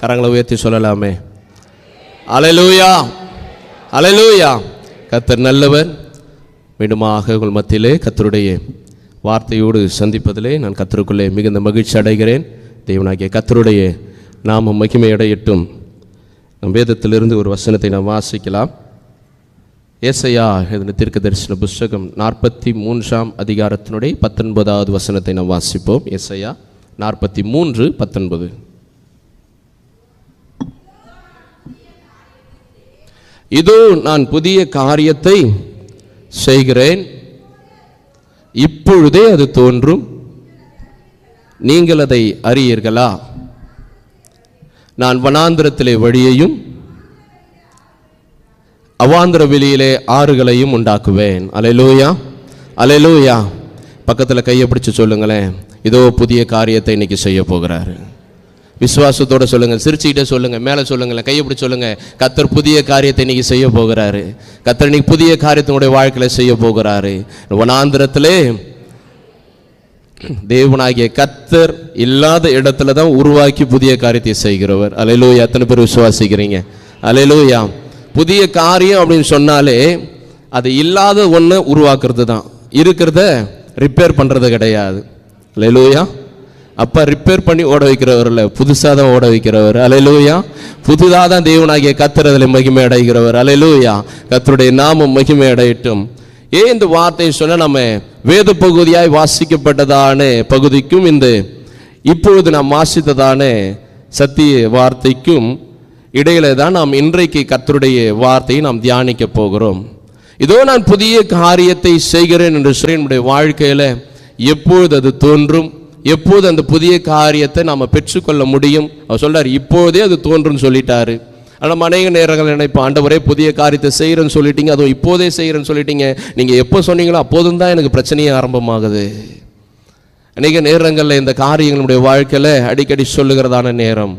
கரங்களை உயர்த்தி சொல்லலாமே. அல்லேலூயா, அல்லேலூயா. கர்த்தர் நல்லவர். மீண்டுமாக உங்கள் மத்தியிலே கர்த்தருடைய வார்த்தையோடு சந்திப்பதிலே நான் கர்த்தருக்குள்ளே மிகுந்த மகிழ்ச்சி அடைகிறேன். தேவனாகிய கர்த்தருடைய நாமம் மகிமை அடையட்டும். நம் வேதத்திலிருந்து ஒரு வசனத்தை நாம் வாசிக்கலாம். ஏசாயா எழுதின தீர்க்கதரிசன புஸ்தகம் 43ஆம் அதிகாரத்தினுடைய 19வது வசனத்தை நாம் வாசிப்போம். ஏசாயா 43:19. இதோ நான் புதிய காரியத்தை செய்கிறேன், இப்பொழுதே அது தோன்றும், நீங்கள் அதை அறியீர்களா? நான் வனாந்திரத்திலே வழியையும் அவாந்திர வெளியிலே ஆறுகளையும் உண்டாக்குவேன். அல்லேலூயா, அல்லேலூயா. பக்கத்தில் கையை பிடிச்சு சொல்லுங்களேன், இதோ புதிய காரியத்தை இன்னைக்கு செய்ய போகிறாரு. விசுவாசத்தோட சொல்லுங்க, சிரிச்சுக்கிட்டே சொல்லுங்க, மேலே சொல்லுங்களேன், கையை பிடிச்சி சொல்லுங்க. கர்த்தர் புதிய காரியத்தை இன்னைக்கு செய்ய போகிறாரு. கர்த்தர் இன்னைக்கு புதிய காரியத்தினுடைய வாழ்க்கையில் செய்ய போகிறாரு. வனாந்திரத்திலே தேவனாகிய கர்த்தர் இல்லாத இடத்துல தான் உருவாக்கி புதிய காரியத்தை செய்கிறவர். அல்லேலூயா. எத்தனை பேர் விசுவாசிக்கிறீங்க? அல்லேலூயா. புதிய காரியம் அப்படின்னு சொன்னாலே அது இல்லாத ஒன்று உருவாக்குறது தான், இருக்கிறத ரிப்பேர் பண்ணுறது கிடையாது. அல்லேலூயா. அப்போ ரிப்பேர் பண்ணி ஓட வைக்கிறவர் இல்லை, புதுசாக தான் ஓட வைக்கிறவர். அல்லேலூயா. புதுதாக தான் தேவனாகிய கர்த்தர் அதில் மகிமை அடைகிறவர். அல்லேலூயா. கர்த்தருடைய நாமம் மகிமை அடையட்டும். ஏன் இந்த வார்த்தையை சொன்ன, நம்ம வேத பகுதியாய் வாசிக்கப்பட்டதான பகுதிக்கும் இந்த இப்பொழுது நாம் வாசித்ததான சத்திய வார்த்தைக்கும் இடையில தான் நாம் இன்றைக்கு கர்த்தருடைய வார்த்தையை நாம் தியானிக்க போகிறோம். இதோ நான் புதிய காரியத்தை செய்கிறேன் என்று சொல்லி நம்முடைய வாழ்க்கையில் எப்பொழுது அது தோன்றும், எப்போது அந்த புதிய காரியத்தை நாம் பெற்றுக்கொள்ள முடியும்? அவர் சொல்றார், இப்போதே அது தோன்றும் சொல்லிட்டாரு. ஆனால் அநேக நேரங்கள் நினைப்போம், ஆண்டவரே புதிய காரியத்தை செய்கிறேன்னு சொல்லிட்டீங்க, அதுவும் இப்போதே செய்கிறேன்னு சொல்லிட்டீங்க, நீங்கள் எப்போ சொன்னீங்களோ அப்போதும் தான் எனக்கு பிரச்சனையே ஆரம்பமாகுது. அநேக நேரங்களில் இந்த காரியங்களுடைய வாழ்க்கையில் அடிக்கடி சொல்லுகிறதான நேரம்.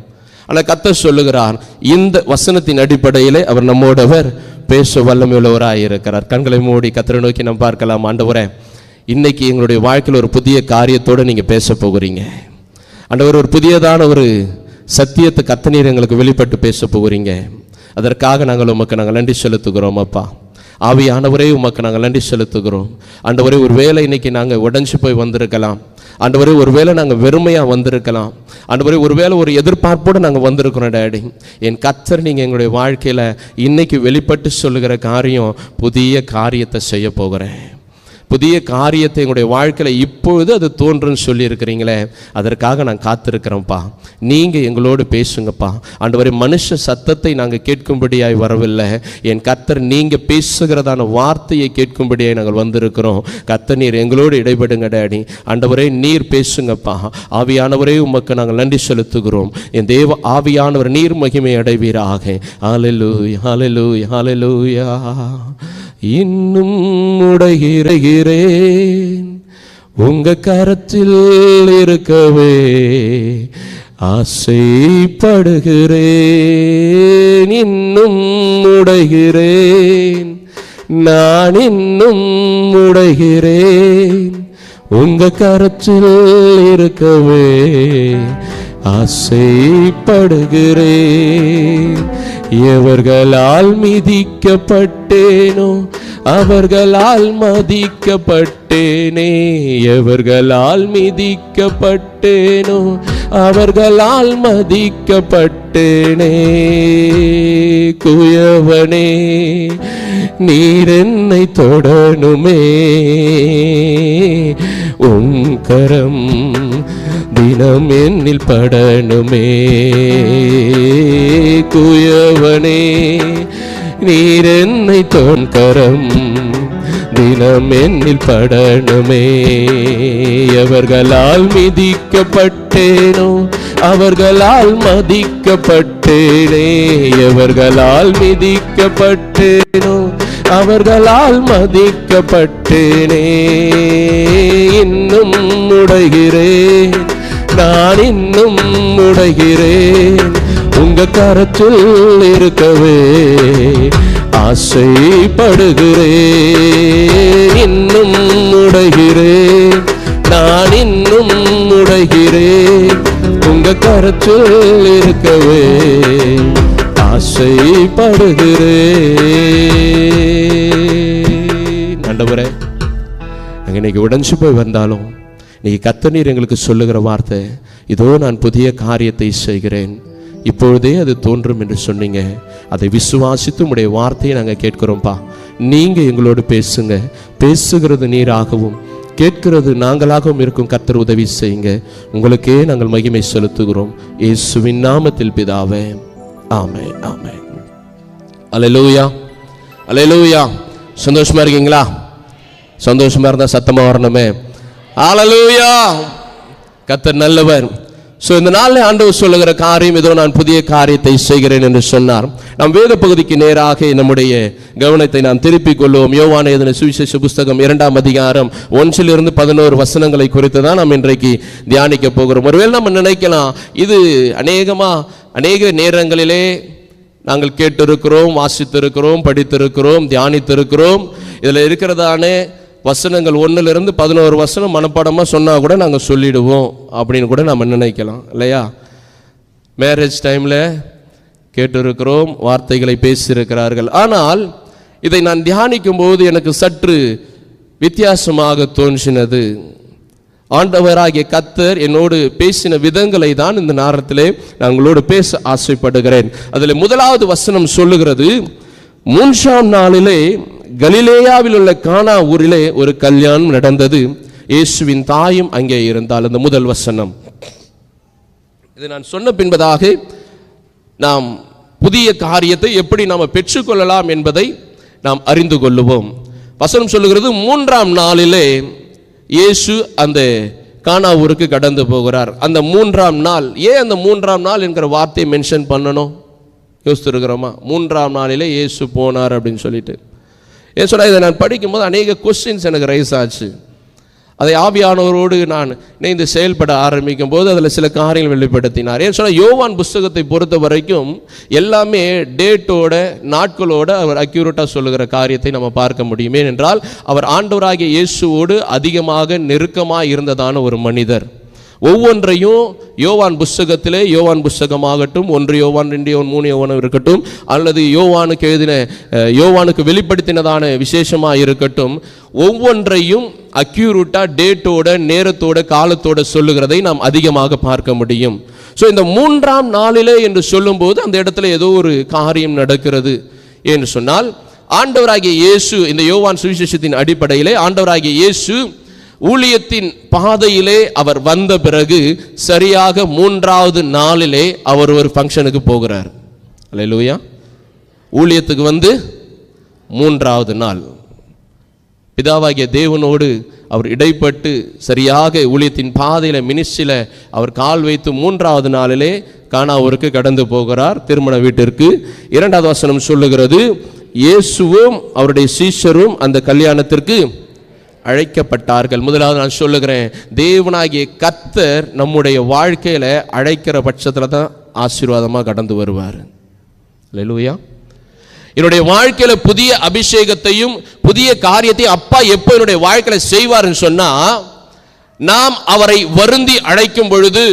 ஆனால் கர்த்தர் சொல்லுகிறார், இந்த வசனத்தின் அடிப்படையில் அவர் நம்மோடவர் பேச வல்லமையுள்ளவராக இருக்கிறார். கண்களை மூடி கர்த்தரை நோக்கி நாம் பார்க்கலாம். ஆண்டவரே, இன்னைக்கு எங்களுடைய வாழ்க்கையில் ஒரு புதிய காரியத்தோடு நீங்கள் பேச போகிறீங்க. ஆண்டவர், ஒரு புதியதான ஒரு சத்தியத்தை கர்த்தர் எங்களுக்கு வெளிப்பட்டு பேச போகிறீங்க. அதற்காக நாங்கள் நன்றி செலுத்துகிறோம். அப்பா ஆவியானவரே, உமக்கு நாங்கள் நன்றி செலுத்துகிறோம். ஆண்டவரே, ஒரு வேளை இன்னைக்கு நாங்கள் உடைஞ்சு போய் வந்திருக்கலாம். ஆண்டவரே, ஒரு வேளை நாங்கள் வெறுமையாக வந்திருக்கலாம். ஆண்டவரே, ஒரு வேளை ஒரு எதிர்பார்ப்போடு நாங்கள் வந்திருக்கிறோம். டேடி, என் கர்த்தர் நீங்கள் எங்களுடைய வாழ்க்கையில் இன்னைக்கு வெளிப்பட்டு சொல்லுகிற காரியம், புதிய காரியத்தை செய்ய போகிறேன், புதிய காரியத்தை எங்களுடைய வாழ்க்கையில் இப்பொழுது அது தோன்றுன்னு சொல்லியிருக்கிறீங்களே, அதற்காக நான் காத்திருக்கிறேன்ப்பா. நீங்கள் எங்களோடு பேசுங்கப்பா. ஆண்டவரே, மனுஷ சத்தத்தை நாங்கள் கேட்கும்படியாய் வரவில்லை, என் கர்த்தர் நீங்கள் பேசுகிறதான வார்த்தையை கேட்கும்படியாய் நாங்கள் வந்திருக்கிறோம். கர்த்தர் நீர் எங்களோடு இடைபடுங்க டேடி. ஆண்டவரே, நீர் பேசுங்கப்பா. ஆவியானவரே, உமக்கு நாங்கள் நன்றி செலுத்துகிறோம். என் தேவ ஆவியானவர் நீர் மகிமை அடைவீராக. ஹல்லேலூயா, ஹல்லேலூயா, ஹல்லேலூயா. இன்னும் உடைகிறேன், உங்க கரத்தில் இருக்கவே ஆசைப்படுகிறேன். இன்னும் உடைகிறேன், நான் இன்னும் உடைகிறேன், உங்க கரத்தில் இருக்கவே ஆசைப்படுகிறேன். எவர்களால் மிதிக்கப்பட்டேனோ அவர்களால் மதிக்கப்பட்டேனே, எவர்களால் மிதிக்கப்பட்டேனோ அவர்களால் மதிக்கப்பட்டேனே. குயவனே, நீர் என்னை தொடணுமே, உன் கரம் தினம் என்னில் படணுமே. குயவனே, நீர் என்னை தோன்கரம் தினம் என்னில் படணுமே. எவர்களால் மிதிக்கப்பட்டேனோ அவர்களால் மதிக்கப்பட்டேனே, எவர்களால் மிதிக்கப்பட்டேனோ அவர்களால் மதிக்கப்பட்டேனே. இன்னும் உடைகிறேன், நான் இன்னும் உடைகிறேன், உங்க கரத்தில் இருக்கவே ஆசைப்படுகிறேன். இன்னும் உடைகிறேன், நான் இன்னும் உடைகிறேன், உங்க கரத்தில் இருக்கவே ஆசைப்படுகிறேன். ஆண்டவரே, நாங்கள் இன்னைக்கு உடைஞ்சு போய் வந்தாலும் இன்னைக்கு கர்த்தர் நீர் எங்களுக்கு சொல்லுகிற வார்த்தை, இதோ நான் புதிய காரியத்தை செய்கிறேன், இப்பொழுதே அது தோன்றும் என்று சொன்னீங்க. அதை விசுவாசித்து உடைய வார்த்தையை நாங்கள் கேட்கிறோம்ப்பா. நீங்கள் எங்களோடு பேசுங்க. பேசுகிறது நீராகவும் கேட்கிறது நாங்களாகவும் இருக்கும் கர்த்தர் உதவி செய்யுங்க. உங்களுக்கே நாங்கள் மகிமை செலுத்துகிறோம் இயேசுவின் நாமத்தில் பிதாவே, ஆமென், ஆமென். அல்லேலூயா, அல்லேலூயா. சந்தோஷமா இருக்கீங்களா? சந்தோஷமா இருந்தா சத்தமா வரணுமே. அல்லேலூயா. கர்த்தர் நல்லவர். இந்த நாளில் ஆண்டவர் சொல்லுகிற காரியம், இதோ நான் புதிய காரியத்தை செய்கிறேன் என்று சொன்னார். நாம் வேத பகுதிக்கு நேராக நம்முடைய கவனத்தை நாம் திருப்பிக் கொள்வோம். யோவான் எழுதின சுவிசேஷ புஸ்தகம் 2ஆம் அதிகாரம் 1-11 வசனங்களை குறித்து தான் நாம் இன்றைக்கு தியானிக்க போகிறோம். ஒருவேளை நம்ம நினைக்கலாம், இது அநேக நேரங்களிலே நாங்கள் கேட்டிருக்கிறோம், வாசித்திருக்கிறோம், படித்திருக்கிறோம், தியானித்திருக்கிறோம். இதில் இருக்கிறதான வசனங்கள் 1-11 வசனம் மனப்பாடமாக சொன்னால் கூட நாங்கள் சொல்லிடுவோம் அப்படின்னு கூட நம்ம நினைக்கலாம் இல்லையா? மேரேஜ் டைமில் கேட்டிருக்கிறோம், வார்த்தைகளை பேசியிருக்கிறார்கள். ஆனால் இதை நான் தியானிக்கும் போது எனக்கு சற்று வித்தியாசமாக தோன்றினது. ஆண்டவராகிய கர்த்தர் என்னோடு பேசின விதங்களை தான் இந்த நேரத்திலே நான் உங்களோடு பேச ஆசைப்படுகிறேன். அதில் முதலாவது வசனம் சொல்லுகிறது, 3ஆம் நாளிலே கலிலேயாவில் உள்ள கானா ஊரிலே ஒரு கல்யாணம் நடந்தது, இயேசுவின் தாயும் அங்கே இருந்தால். அந்த முதல் வசனம். இதை நான் சொன்ன பின்பதாக நாம் புதிய காரியத்தை எப்படி நாம் பெற்றுக்கொள்ளலாம் என்பதை நாம் அறிந்து கொள்ளுவோம். வசனம் சொல்லுகிறது, 3ஆம் நாளிலே இயேசு அந்த கானா ஊருக்கு கடந்து போகிறார். அந்த 3ஆம் நாள், ஏன் அந்த 3ஆம் நாள் என்கிற வார்த்தையை மென்ஷன் பண்ணணும் யோசித்துருக்கிறோமா? 3ஆம் நாளிலே இயேசு போனார் அப்படின்னு சொல்லிட்டு. ஏன் சொன்னால், இதை நான் படிக்கும்போது அநேக கொஸ்டின்ஸ் எனக்கு ரைஸ் ஆச்சு. அதை ஆவியானவரோடு நான் இணைந்து செயல்பட ஆரம்பிக்கும் போது அதில் சில காரியங்கள் வெளிப்படுத்தினார். ஏன் சொன்னால், யோவான் புஸ்தகத்தை பொறுத்த வரைக்கும் எல்லாமே டேட்டோட, நாட்களோட அவர் அக்யூரேட்டாக சொல்லுகிற காரியத்தை நம்ம பார்க்க முடியும். ஏனென்றால் அவர் ஆண்டவராகிய இயேசுவோடு அதிகமாக நெருக்கமாக இருந்ததான ஒரு மனிதர். ஒவ்வொன்றையும் யோவான் புஸ்தகத்திலே, யோவான் புஸ்தகமாகட்டும், 1 யோவான், 2 யோவான், 3 யோவான் இருக்கட்டும், அல்லது யோவானுக்கு எழுதின யோவானுக்கு வெளிப்படுத்தினதான விசேஷமாக இருக்கட்டும், ஒவ்வொன்றையும் அக்யூரேட்டாக டேட்டோட, நேரத்தோட, காலத்தோட சொல்லுகிறதை நாம் அதிகமாக பார்க்க முடியும். ஸோ இந்த 3ஆம் நாளிலே என்று சொல்லும்போது அந்த இடத்துல ஏதோ ஒரு காரியம் நடக்கிறது என்று சொன்னால், ஆண்டவராகிய இயேசு, இந்த யோவான் சுவிசேஷத்தின் அடிப்படையிலே ஆண்டவராகிய இயேசு ஊழியத்தின் பாதையிலே அவர் வந்த பிறகு சரியாக 3ஆவது நாளிலே அவர் ஒரு ஃபங்க்ஷனுக்கு போகிறார். அல்லேலூயா. ஊழியத்துக்கு வந்து 3ஆவது நாள் பிதாவாகிய தேவனோடு அவர் இடைப்பட்டு சரியாக ஊழியத்தின் பாதையில், மினிஸ்ட்ரியில் அவர் கால் வைத்து 3ஆவது நாளிலே கானாவூருக்கு கடந்து போகிறார், திருமண வீட்டிற்கு. 2வது வசனம் சொல்லுகிறது, இயேசுவும் அவருடைய சீஷரும் அந்த கல்யாணத்திற்கு அழைக்கப்பட்டார்கள். முதலாவது நான் சொல்லுகிறேன், தேவனாகிய கர்த்தர் நம்முடைய வாழ்க்கையில் அழைக்கிற பட்சத்தில் தான் ஆசீர்வாதமாக கடந்து வருவார். அல்லேலூயா. என்னுடைய வாழ்க்கையில புதிய அபிஷேகத்தையும் புதிய காரியத்தையும் அப்பா எப்போ என்னுடைய வாழ்க்கையில செய்வார்னு சொன்னா, நாம் அவரை வருந்தி அழைக்கும் பொழுது,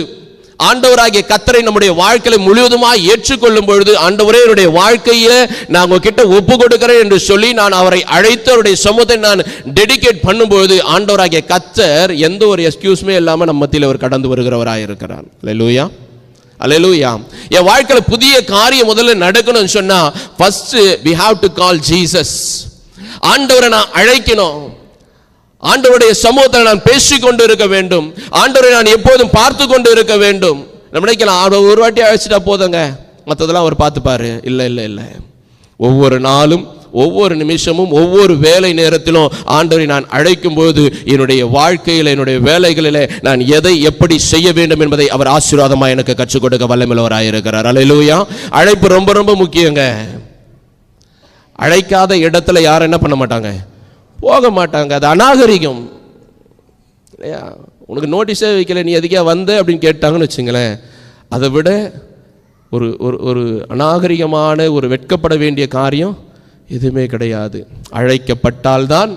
ஆண்டவராகிய கர்த்தரை நம்முடைய வாழ்க்கையில முழுவதுமாய் ஏற்றுக்கொள்ளும் பொழுது, ஆண்டவரே என்னுடைய வாழ்க்கையில நான் உங்ககிட்ட ஒப்பு கொடுக்கிறேன் என்று சொல்லி நான் அவரை அழைத்து அவருடைய சமூகத்தை நான் டெடிகேட் பண்ணும்போது, ஆண்டவராகிய கர்த்தர் எந்த ஒரு எக்ஸ்கியூஸ்மே இல்லாம நம்ம மத்தியில் அவர் கடந்து வருகிறவராய் இருக்கிறார். அல்லேலூயா, அல்லேலூயா. என் வாழ்க்கையில புதிய காரியம் முதல்ல நடக்கணும்னு சொன்னா, first we have to call Jesus. ஆண்டவரை நான் அழைக்கணும். ஆண்டவருடைய சமூகத்தில் நான் பேசிக்கொண்டு இருக்க வேண்டும். ஆண்டவரை நான் எப்போதும் பார்த்து கொண்டு இருக்க வேண்டும். நம்ம நினைக்கலாம், அவர் ஒரு வாட்டி அழைச்சிட்டா போதுங்க, மற்றதெல்லாம் அவர் பார்த்துப்பாரு. இல்லை இல்லை இல்லை. ஒவ்வொரு நாளும், ஒவ்வொரு நிமிஷமும், ஒவ்வொரு வேலை நேரத்திலும் ஆண்டவரை நான் அழைக்கும் போது என்னுடைய வாழ்க்கையில், என்னுடைய வேலைகளில் நான் எதை எப்படி செய்ய வேண்டும் என்பதை அவர் ஆசீர்வாதமாக எனக்கு கற்றுக் கொடுக்க வல்லமையுள்ளவராயிருக்கிறார். அல்லேலூயா. அழைப்பு ரொம்ப ரொம்ப முக்கியங்க. அழைக்காத இடத்துல யாரும் என்ன பண்ண மாட்டாங்க, போக மாட்டாங்க. அது அநாகரிகம் இல்லையா? உனக்கு நோட்டீஸே வைக்கல, நீ எதுக்கே வந்த அப்படின்னு கேட்டாங்கன்னு வச்சுங்களேன், அதை விட ஒரு ஒரு அநாகரிகமான, ஒரு வெட்கப்பட வேண்டிய காரியம் எதுவுமே கிடையாது. அழைக்கப்பட்டால்தான்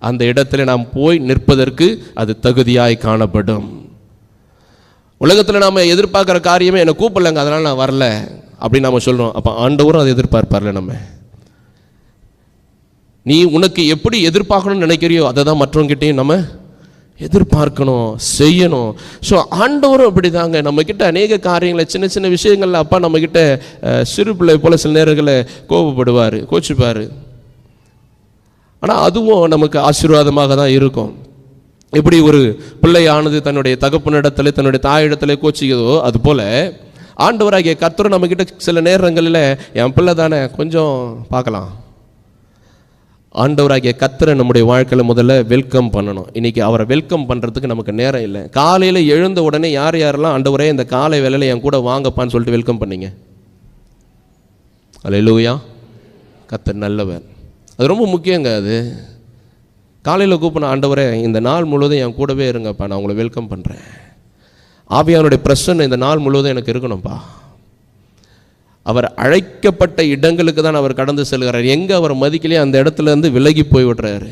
அந்த இடத்துல நாம் போய் நிற்பதற்கு அது தகுதியாய் காணப்படும். உலகத்தில் நாம் எதிர்பார்க்குற காரியமே என்னை கூப்பிடலங்க, அதனால் நான் வரல அப்படின்னு நம்ம சொல்கிறோம். அப்போ ஆண்டவரும் அதை எதிர்பார்ப்பார்ல. நம்ம நீ உனக்கு எப்படி எதிர்பார்க்கணும்னு நினைக்கிறியோ அதை தான் மற்றவங்கிட்டையும் நம்ம எதிர்பார்க்கணும், செய்யணும். ஸோ ஆண்டவரும் அப்படி தாங்க நம்மக்கிட்ட அநேக காரியங்களை சின்ன சின்ன விஷயங்கள்ல அப்பா நம்மக்கிட்ட சிறு பிள்ளை போல் சில நேரங்களில் கோபப்படுவார், கோச்சிப்பார். ஆனால் அதுவும் நமக்கு ஆசீர்வாதமாக தான் இருக்கும். எப்படி ஒரு பிள்ளையானது தன்னுடைய தகப்பனிடத்தில் தன்னுடைய தாயிடத்துல கோச்சிக்கிறதோ அதுபோல் ஆண்டவராகிய கர்த்தர் நம்மக்கிட்ட சில நேரங்களில் என் பிள்ளை தானே கொஞ்சம் பார்க்கலாம். ஆண்டவராகிய கர்த்தரை நம்முடைய வாழ்க்கையில் முதல்ல வெல்கம் பண்ணணும். இன்றைக்கி அவரை வெல்கம் பண்ணுறதுக்கு நமக்கு நேரம் இல்லை. காலையில் எழுந்த உடனே யார் யாரெல்லாம் ஆண்டவரே இந்த காலை வேளையில் என் கூட வாங்கப்பான்னு சொல்லிட்டு வெல்கம் பண்ணிங்க. அல்லேலூயா. கர்த்தர் நல்லவர். அது ரொம்ப முக்கியங்க. அது காலையில் கூப்பின ஆண்டவரே இந்த நாள் முழுவதும் என் கூடவே இருங்கப்பா, நான் உங்களை வெல்கம் பண்ணுறேன். ஆவியானுடைய பிரசன்னம் இந்த நாள் முழுவதும் எனக்கு இருக்கணும்ப்பா. அவர் அழைக்கப்பட்ட இடங்களுக்கு தான் அவர் கடந்து செல்கிறார். எங்கே அவர் மதிக்கலையே அந்த இடத்துலேருந்து விலகி போய் விடுறாரு,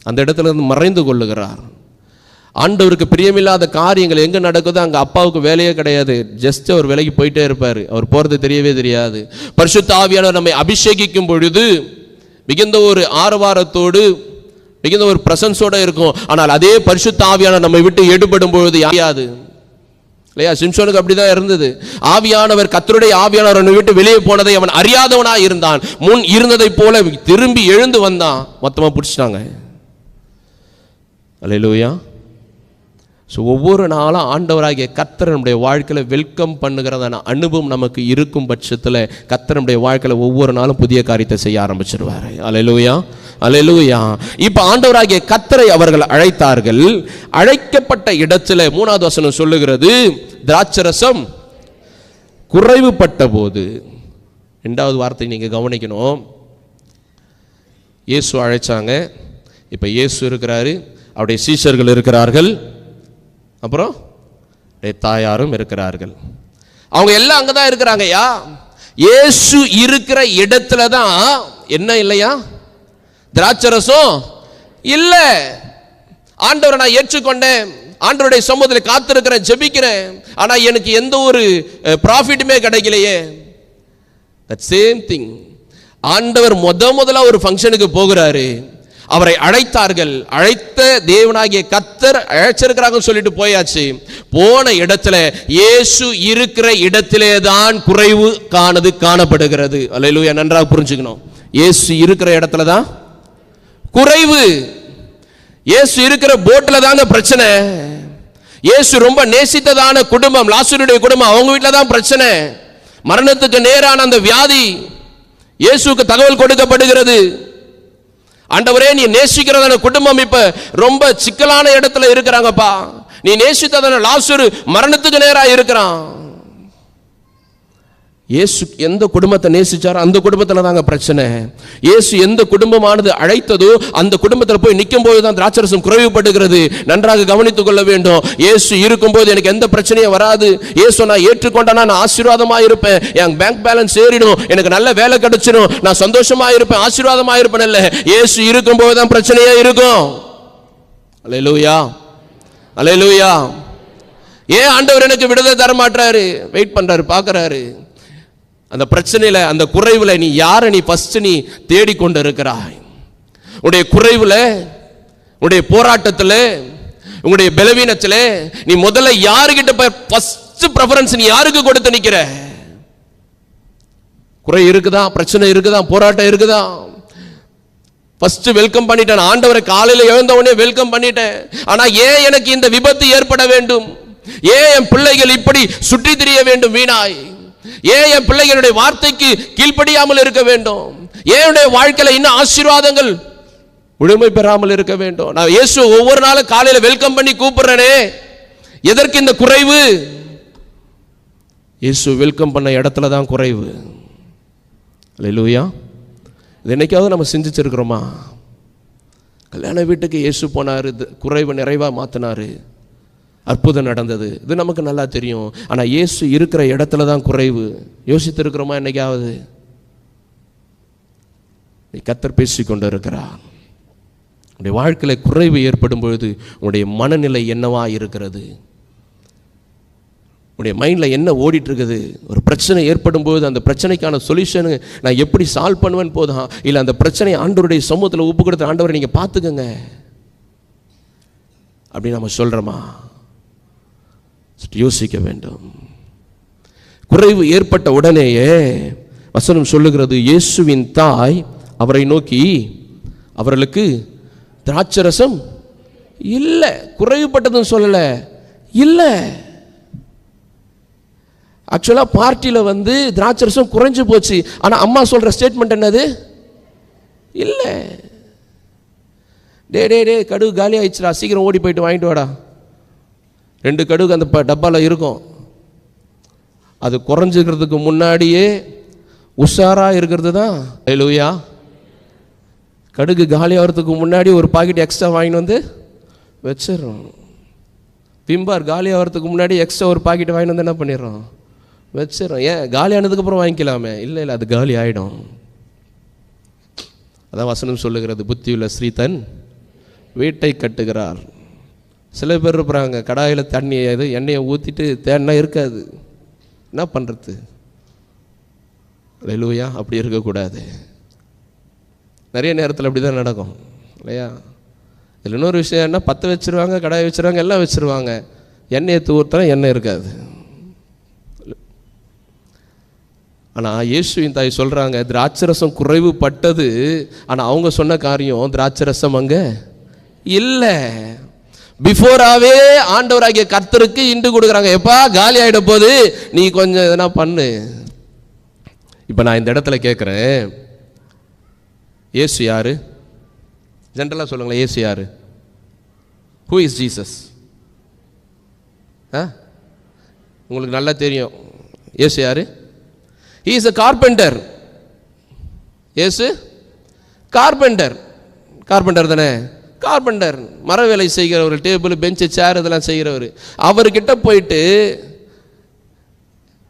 அந்த இடத்துலேருந்து மறைந்து கொள்ளுகிறார். ஆண்டவருக்கு பிரியமில்லாத காரியங்கள் எங்கே நடக்குதோ அங்கே அப்பாவுக்கு வேலையே கிடையாது. ஜஸ்ட் அவர் விலகி போயிட்டே இருப்பார். அவர் போகிறது தெரியவே தெரியாது. பரிசுத்த ஆவியானவர் நம்மை அபிஷேகிக்கும் பொழுது மிகுந்த ஒரு ஆரவாரத்தோடு மிகுந்த ஒரு பிரசன்ஸோடு இருக்கும். ஆனால் அதே பரிசுத்த ஆவியானவர் நம்மை விட்டு எடுபடும் பொழுது யாராவது இல்லையா? சிம்சோனுக்கு அப்படிதான் இருந்தது. ஆவியானவர் கர்த்தருடைய ஆவியானவர் அவனை விட்டு வெளியே போனதை அவன் அறியாதவனாக இருந்தான். முன் இருந்ததை போல திரும்பி எழுந்து வந்தான், மொத்தமாக பிடிச்சிட்டாங்க. அல்லேலூயா. ஸோ ஒவ்வொரு நாளும் ஆண்டவராகிய கர்த்தர் நம்முடைய வாழ்க்கையில் வெல்கம் பண்ணுகிறதான அனுபவம் நமக்கு இருக்கும் பட்சத்தில் கர்த்தர் நம்முடைய வாழ்க்கையில் ஒவ்வொரு நாளும் புதிய காரியத்தை செய்ய ஆரம்பிச்சிருவார். அல்லேலூயா, அல்லேலூயா. இப்போ ஆண்டவராகிய கர்த்தரை அவர்கள் அழைத்தார்கள். அழைக்கப்பட்ட இடத்துல 3வது வசனம் சொல்லுகிறது, திராட்சரசம் குறைவுபட்ட போது. 2வது வார்த்தை நீங்கள் கவனிக்கணும். இயேசு அழைச்சாங்க. இப்போ இயேசு இருக்கிறாரு, அவருடைய சீஷர்கள் இருக்கிறார்கள், அப்புறம் தாயாரும் இருக்கிறார்கள். அவங்க எல்லாம் அங்கே தான் இருக்கிறாங்கய்யா. இயேசு இருக்கிற இடத்துல தான் என்ன இல்லையா? திராட்சரசம் இல்லை. ஆண்டவரை நான் ஏற்றுக்கொண்டேன், ஆண்டவருடைய சமூகத்தில் காத்திருக்கிறேன், ஜெபிக்கிறேன், ஆனால் எனக்கு எந்த ஒரு ப்ராஃபிட்டுமே கிடைக்கலையே. That same thing. ஆண்டவர் முதல்ல ஒரு ஃபங்க்ஷனுக்கு போகிறாரு, அவரை அழைத்தார்கள். அழைத்த தேவனாகிய கர்த்தர் அழைச்சிருக்கிறாங்க சொல்லிட்டு போயாச்சு. போன இடத்துல இயேசு இருக்கிற இடத்திலே தான் குறைவு காணப்படுகிறது. அல்லேலூயா. நன்றாக புரிஞ்சுக்கணும். இயேசு இருக்கிற இடத்துல தான் குறைவு. இயேசு இருக்கிற போட்ல தாங்க பிரச்சனை. இயேசு ரொம்ப நேசித்ததான குடும்பம் லாசருடைய குடும்பம், அவங்க வீட்டில் தான் பிரச்சனை. மரணத்துக்கு நேரான அந்த வியாதி இயேசுக்கு தகவல் கொடுக்கப்படுகிறது. ஆண்டவரே, நீ நேசிக்கிறதான குடும்பம் இப்ப ரொம்ப சிக்கலான இடத்துல இருக்கிறாங்கப்பா. நீ நேசித்ததான லாசரு மரணத்துக்கு நேராக இருக்கிறான். இயேசு எந்த குடும்பத்தை நேசிச்சாரோ அந்த குடும்பத்தில் தாங்க பிரச்சனை. இயேசு எந்த குடும்பமானது அழைத்ததோ அந்த குடும்பத்தில் போய் நிற்கும் போது தான் திராட்சரசம் குறைவுபடுகிறது. நன்றாக கவனித்துக் கொள்ள வேண்டும். இயேசு இருக்கும்போது எனக்கு எந்த பிரச்சனையும் வராது. இயேசு நான் ஏற்றுக்கொண்டா நான் ஆசீர்வாதமாக இருப்பேன், என் பேங்க் பேலன்ஸ் ஏறிடும், எனக்கு நல்ல வேலை கிடைச்சிடும், நான் சந்தோஷமா இருப்பேன், ஆசீர்வாதமாக இருப்பேன். இல்லை, இயேசு இருக்கும்போது தான் பிரச்சனையா இருக்கும். அல்லேலூயா, அல்லேலூயா. ஏன் ஆண்டவர் எனக்கு விடுதலை தர மாட்டாரு? வெயிட் பண்றாரு, பார்க்கறாரு. அந்த பிரச்சனையில, அந்த குறைவுல நீ யாரை நீ ஃபர்ஸ்ட் நீ தேடிக்கொண்டு இருக்கிறாய்? உன்னுடைய குறைவுல, உன்னுடைய போராட்டத்தில், உன்னுடைய பலவீனத்தில் நீ முதல்ல யாருக்கிட்ட ஃபர்ஸ்ட் ப்ரெஃபரன்ஸ் நீ யாருக்கு கொடுத்து நிக்கிற? குறை இருக்குதா, பிரச்சனை இருக்குதா, போராட்டம் இருக்குதா? ஃபர்ஸ்ட் வெல்கம் பண்ணிட்டேன். ஆண்டவரை காலையில் எழுந்த உடனே வெல்கம் பண்ணிட்டேன். ஆனா ஏன் எனக்கு இந்த விபத்து ஏற்பட வேண்டும்? ஏன் என் பிள்ளைகள் இப்படி சுற்றி திரிய வேண்டும் வீணாய்? ஏன் என் பிள்ளைகளுடைய வார்த்தைக்கு கீழ்ப்படியாமல் இருக்க வேண்டும்? ஏன் வாழ்க்கையில இன்னும் ஆசீர்வாதங்கள் முழுமை பெறாமல் இருக்க வேண்டும்? நான் இயேசு ஒவ்வொரு நாளும் காலையில வெல்கம் பண்ணி கூப்பிடுறேனே, எதற்கு இந்த குறைவு? இயேசு வெல்கம் பண்ண இடத்துல தான் குறைவு. அல்லேலூயா. இது என்னைக்காவது நம்ம சிந்திச்சிருக்கிறோமா? கல்யாண வீட்டுக்கு இயேசு போனாரு, குறைவை நிறைவா மாத்தினாரு, அற்புதம் நடந்தது, இது நமக்கு நல்லா தெரியும். ஆனால் இயேசு இருக்கிற இடத்துல தான் குறைவு. யோசித்து இருக்கிறோமா என்னைக்காவது? நீ கர்த்தர் பேசிக்கொண்டு இருக்கிறார். உன்னுடைய வாழ்க்கையில் குறைவு ஏற்படும் பொழுது உன்னுடைய மனநிலை என்னவா இருக்கிறது? உடைய மைண்டில் என்ன ஓடிட்டு இருக்குது? ஒரு பிரச்சனை ஏற்படும் போது அந்த பிரச்சனைக்கான சொல்யூஷனு நான் எப்படி சால்வ் பண்ணுவேன்னு போதும், இல்லை அந்த பிரச்சனையை ஆண்டவருடைய சமூகத்தில் ஒப்பு கொடுத்து ஆண்டவரை நீங்கள் பார்த்துக்கங்க அப்படி நம்ம சொல்கிறோமா? யோசிக்க வேண்டும். குறைவு ஏற்பட்ட உடனேயே வசனம் சொல்லுகிறது, இயேசுவின் தாய் அவரை நோக்கி அவர்களுக்கு திராட்சரசம் இல்லை, குறைவுபட்டதுன்னு சொல்லலை, இல்லை. ஆக்சுவலாக பார்ட்டியில் திராட்சரசம் குறைஞ்சு போச்சு. ஆனால் அம்மா சொல்கிற ஸ்டேட்மெண்ட் என்னது? இல்லை. டே கடுகு காலி ஆயிடுச்சுடா, சீக்கிரம் ஓடி போயிட்டு வாங்கிட்டு வாடா. 2 கடுகு அந்த டப்பாவில் இருக்கும். அது குறைஞ்சிக்கிறதுக்கு முன்னாடியே உஷாராக இருக்கிறது தான் ஹல்லேலூயா. கடுகு காலி ஆகிறதுக்கு முன்னாடி ஒரு பாக்கெட் எக்ஸ்ட்ரா வாங்கிட்டு வச்சிடறோம். பிம்பார் காலி ஆகிறதுக்கு முன்னாடி எக்ஸ்ட்ரா ஒரு பாக்கெட் வாங்கிட்டு என்ன பண்ணிடுறோம்? வச்சிடறோம். ஏன்? காலி ஆனதுக்கப்புறம் வாங்கிக்கலாமே. இல்லை, அது காலி ஆகிடும். அதான் வசனம் சொல்லுகிறது, புத்தியுள்ள ஸ்ரீ தன் வீட்டை கட்டுகிறார். சில பேர் இருப்பாங்க, கடாயில் தண்ணி எண்ணெயை ஊற்றிட்டு தேன்னா இருக்காது, என்ன பண்ணுறது? ஹல்லேலூயா. அப்படி இருக்கக்கூடாது. நிறைய நேரத்தில் அப்படி தான் நடக்கும் இல்லையா? இதில் இன்னொரு விஷயம் என்ன, பற்ற வச்சுருவாங்க, கடாயை வச்சுருவாங்க, எல்லாம் வச்சுருவாங்க, எண்ணெயை ஊற்றினா எண்ணெய் இருக்காது. ஆனால் இயேசுவின் தாய் சொல்கிறாங்க, திராட்சரசம் குறைவுபட்டது. ஆனால் அவங்க சொன்ன காரியம் திராட்சரசம் அங்கே இல்லை. பிஃபோராகவே ஆண்டவராகிய கர்த்தருக்கு இண்டு கொடுக்குறாங்க. எப்பா காலி ஆகிட போது, நீ கொஞ்சம் எதனா பண்ணு. இப்போ நான் இந்த இடத்துல கேட்குறேன், இயேசு யாரு? ஜென்ரலாக சொல்லுங்களேன், இயேசு யாரு? Who is Jesus? உங்களுக்கு நல்லா தெரியும். இயேசு யாரு? He is a carpenter. இயேசு கார்பெண்டர். கார்பெண்டர் தானே? கார்பெண்டர் மர வேலை செய்கிறவர், டேபிள் பெஞ்சு சேர் இதெல்லாம் செய்கிறவர். அவர்கிட்ட போயிட்டு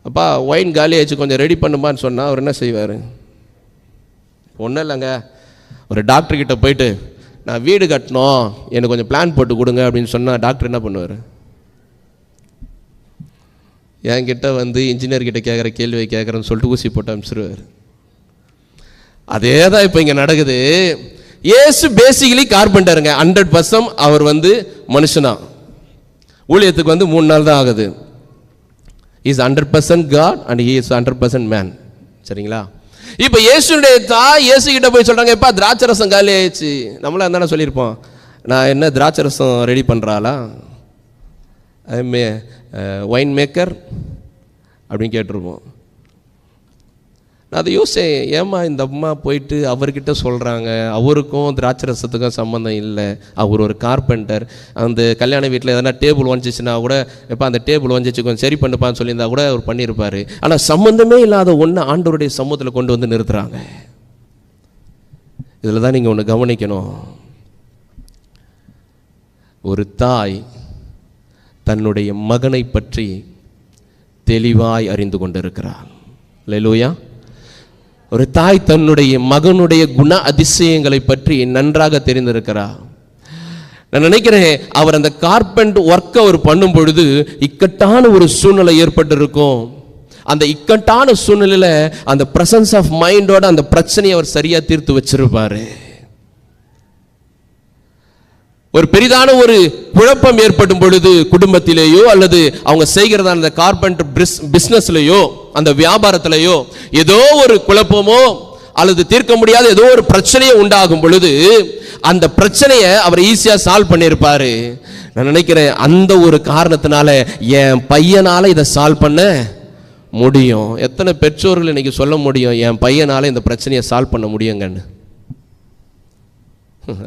அப்பா ஒயின் காலி ஆயிடுச்சு கொஞ்சம் ரெடி பண்ணுமான்னு சொன்னால் அவர் என்ன செய்வார்? ஒன்றும் இல்லைங்க, ஒரு டாக்டர்கிட்ட போயிட்டு நான் வீடு கட்டணும், எனக்கு கொஞ்சம் பிளான் போட்டு கொடுங்க அப்படின்னு சொன்னால் டாக்டர் என்ன பண்ணுவார்? என்கிட்ட இன்ஜினியர்கிட்ட கேட்குற கேள்வியை கேட்குறேன்னு சொல்லிட்டு ஊசி போட்டு அனுப்பிச்சிருவார். அதே தான் இப்போ இங்கே நடக்குது. இயேசு பேசிக்கலி கார்பெண்டருங்க, 100% அவர் மனுஷனா. ஊழியத்துக்கு 3 நாள் தான் ஆகுது. Is 100% God and he is 100% man. சரிங்களா? இப்போ இயேசுடைய தாய் இயேசு கிட்ட போய் சொல்கிறாங்க, எப்பா திராட்சரசம் காலி ஆயிடுச்சு. நம்மளாம் தானே சொல்லியிருப்போம், நான் என்ன திராட்சரசம் ரெடி பண்ணுறாளா, ஒயின் மேக்கர் அப்படின்னு கேட்டிருப்போம். நான் அதை யோசிச்சேன், ஏம்மா இந்த அம்மா போயிட்டு அவர்கிட்ட சொல்கிறாங்க, அவருக்கும் திராட்சரசத்துக்கும் சம்மந்தம் இல்லை, அவர் ஒரு கார்பெண்டர். அந்த கல்யாண வீட்டில் எதனா டேபிள் வந்துச்சுன்னா கூட, எப்போ அந்த டேபிள் வந்துச்சு கொஞ்சம் சரி பண்ணுப்பான்னு சொல்லியிருந்தா கூட அவர் பண்ணியிருப்பார். ஆனால் சம்மந்தமே இல்லாத ஒன்று ஆண்டவருடைய சமூகத்தில் கொண்டு நிறுத்துகிறாங்க. இதில் தான் நீங்கள் ஒன்று கவனிக்கணும். ஒரு தாய் தன்னுடைய மகனை பற்றி தெளிவாய் அறிந்து கொண்டிருக்கிறார். அல்லேலூயா. ஒரு தாய் தன்னுடைய மகனுடைய குண அதிசயங்களை பற்றி நன்றாக தெரிந்திருக்கிறார். நான் நினைக்கிறேன், அவர் அந்த கார்பெண்ட் ஒர்க் அவர் பண்ணும் பொழுது இக்கட்டான ஒரு சூழ்நிலை ஏற்பட்டிருக்கும். அந்த இக்கட்டான சூழ்நிலையில் அந்த பிரசன்ஸ் ஆஃப் மைண்டோட அந்த பிரச்சனையை அவர் சரியா தீர்த்து வச்சிருப்பாரு. ஒரு பெரிதான ஒரு குழப்பம் ஏற்படும் பொழுது குடும்பத்திலேயோ அல்லது அவங்க செய்கிறதான அந்த கார்பெண்டர் பிசினஸ்லையோ அந்த வியாபாரத்திலேயோ ஏதோ ஒரு குழப்பமோ அல்லது தீர்க்க முடியாத ஏதோ ஒரு பிரச்சனையை உண்டாகும் பொழுது அந்த பிரச்சனையை அவர் ஈஸியா சால்வ் பண்ணியிருப்பாரு. நான் நினைக்கிறேன், அந்த ஒரு காரணத்தினால என் பையனால இதை சால்வ் பண்ண முடியும். எத்தனை பெற்றோர்கள் இன்னைக்கு சொல்ல முடியும், என் பையனால இந்த பிரச்சனையை சால்வ் பண்ண முடியுங்கன்னு?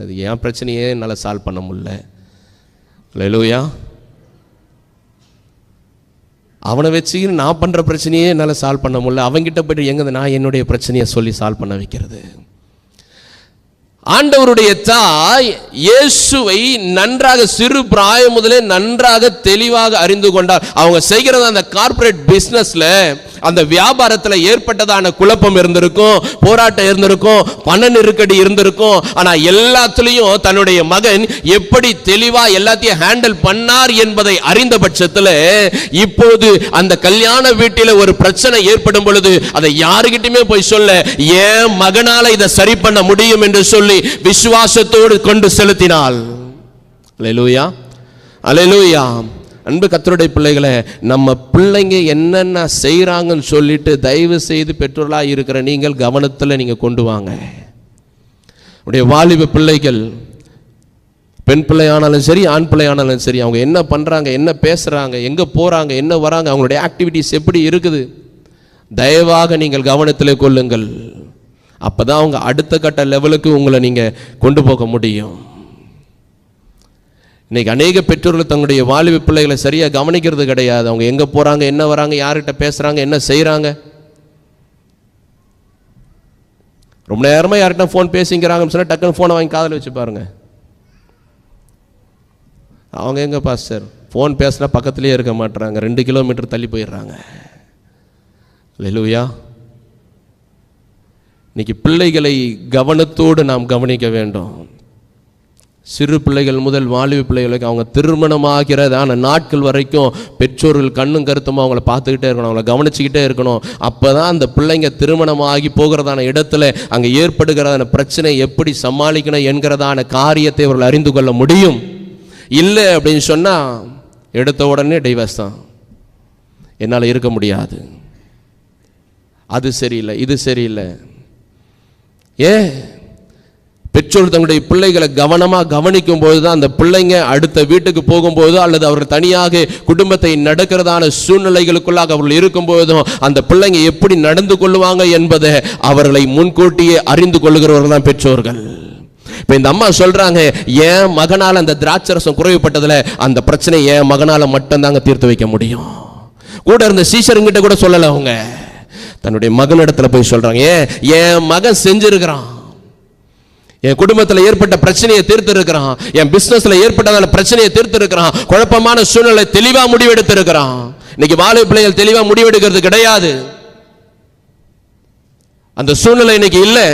அது என் பிரச்சனையே என்னால் சால்வ் பண்ண முடியல. அல்லேலூயா. அவனை வச்சு நான் பண்ணுற பிரச்சனையே என்னால் சால்வ் பண்ண முடியல. அவங்கிட்ட போய்ட்டு எங்கே நான் என்னுடைய பிரச்சனையை சொல்லி சால்வ் பண்ண வைக்கிறது? ஆண்டவருடைய தாய் இயேசுவை நன்றாக சிறு பிராயம் முதலே நன்றாக தெளிவாக அறிந்து கொண்டார். அவங்க செய்கிறது அந்த கார்ப்பரேட் பிசினஸ்ல, அந்த வியாபாரத்துல ஏற்பட்டதான குழப்பம் இருந்திருக்கும், போராட்டம் இருந்திருக்கும், பண நெருக்கடி இருந்திருக்கும். ஆனா எல்லாத்துலயும் தன்னுடைய மகன் எப்படி தெளிவா எல்லாத்தையும் ஹேண்டில் பண்ணார் என்பதை அறிந்த பட்சத்துல இப்போது அந்த கல்யாண வீட்டில ஒரு பிரச்சனை ஏற்படும் பொழுது அதை யாருகிட்டயுமே போய் சொல்ல, ஏன் மகனால இதை சரி பண்ண முடியும் என்று சொல்லி விசுவாசத்தோடு கொண்டு செலுத்தினாள். அல்லேலூயா, அல்லேலூயா. அன்பு கர்த்தருடைய பிள்ளைகளே, நம்ம பிள்ளைங்க என்னென்ன செய்யறாங்கன்னு சொல்லிட்டு தயவு செய்து பெற்றோர்களாக இருக்கிற நீங்கள் கவனத்தில் நீங்க கொண்டு வாங்க. உடைய வாலிப பிள்ளைகள், பெண் பிள்ளையானாலும் சரி ஆண் பிள்ளையானாலும் சரி, அவங்க என்ன பண்றாங்க, என்ன பேசுறாங்க, எங்க போறாங்க, என்ன வராங்க, அவங்களுடைய ஆக்டிவிட்டிஸ் எப்படி இருக்குது, தயவாக நீங்கள் கவனத்தில் கொள்ளுங்கள். அப்பதான் அவங்க அடுத்த கட்ட லெவலுக்கு உங்களை நீங்க கொண்டு போக முடியும். இன்னைக்கு அநேக பெற்றோர்கள் தங்களுடைய வாலிப பிள்ளைகளை சரியா கவனிக்கிறது கிடையாது. அவங்க எங்க போறாங்க, என்ன வராங்க, யார்கிட்ட பேசுறாங்க, என்ன செய்யறாங்க. ரொம்ப நேரமா யார்கிட்ட போன் பேசிக்கிறாங்கன்னு சொன்னா டக்குன்னு போனை வாங்கி காதல வச்சு பாருங்க. அவங்க எங்க பாஸ்டர் போன் பேசினா பக்கத்திலேயே இருக்க மாட்டாங்க, 2 கிலோமீட்டர் தள்ளி போயிடுறாங்க. அல்லேலூயா. இன்னைக்கு பிள்ளைகளை கவனத்தோடு நாம் கவனிக்க வேண்டும். சிறு பிள்ளைகள் முதல் வாலிப பிள்ளைகளுக்கு அவங்க திருமணமாகிறதான நாட்கள் வரைக்கும் பெற்றோர்கள் கண்ணும் கருத்துமா அவங்கள பார்த்துக்கிட்டே இருக்கணும், அவங்கள கவனிச்சுக்கிட்டே இருக்கணும். அப்போதான் அந்த பிள்ளைங்க திருமணமாகி போகிறதான இடத்துல அங்கே ஏற்படுகிறதான பிரச்சனை எப்படி சமாளிக்கணும் என்கிறதான காரியத்தை அவர்கள் அறிந்து கொள்ள முடியும். இல்லை அப்படின்னு சொன்னால் எடுத்த உடனே டைவர்ஸ் தான், என்னால் இருக்க முடியாது, அது சரியில்லை, இது சரியில்லை. பெற்றோர் தங்களுடைய பிள்ளைகளை கவனமாக கவனிக்கும் போது தான் அந்த பிள்ளைங்க அடுத்த வீட்டுக்கு போகும்போது அல்லது அவர்கள் தனியாக குடும்பத்தை நடக்கிறதான சூழ்நிலைகளுக்குள்ளாக அவர்கள் இருக்கும்போதும் அந்த பிள்ளைங்க எப்படி நடந்து கொள்வாங்க என்பதை அவர்களை முன்கூட்டியே அறிந்து கொள்ளுகிறவர்கள் தான் பெற்றோர்கள். இப்போ இந்த அம்மா சொல்றாங்க, என் மகனால் அந்த திராட்சரசம் குறைவுபட்டதில் அந்த பிரச்சனை என் மகனால் மட்டும்தாங்க தீர்த்து வைக்க முடியும். கூட இருந்த சீஷருங்கிட்ட கூட சொல்லலை, அவங்க தன்னுடைய மகனிடத்துல போய் சொல்றாங்க, என் மகன் செஞ்சிருக்கிறான், என் குடும்பத்தில் ஏற்பட்ட பிரச்சனையை தீர்த்து இருக்கிறான், என் பிசினஸ்ல ஏற்பட்டதான பிரச்சனையை தீர்த்து இருக்கிறான், குழப்பமான சூழ்நிலை தெளிவா முடிவெடுத்து இருக்கிறான். இன்னைக்கு வாலிப பிள்ளைகள் தெளிவா முடிவெடுக்கிறது கிடையாது, அந்த சூழ்நிலை இன்னைக்கு இல்லை.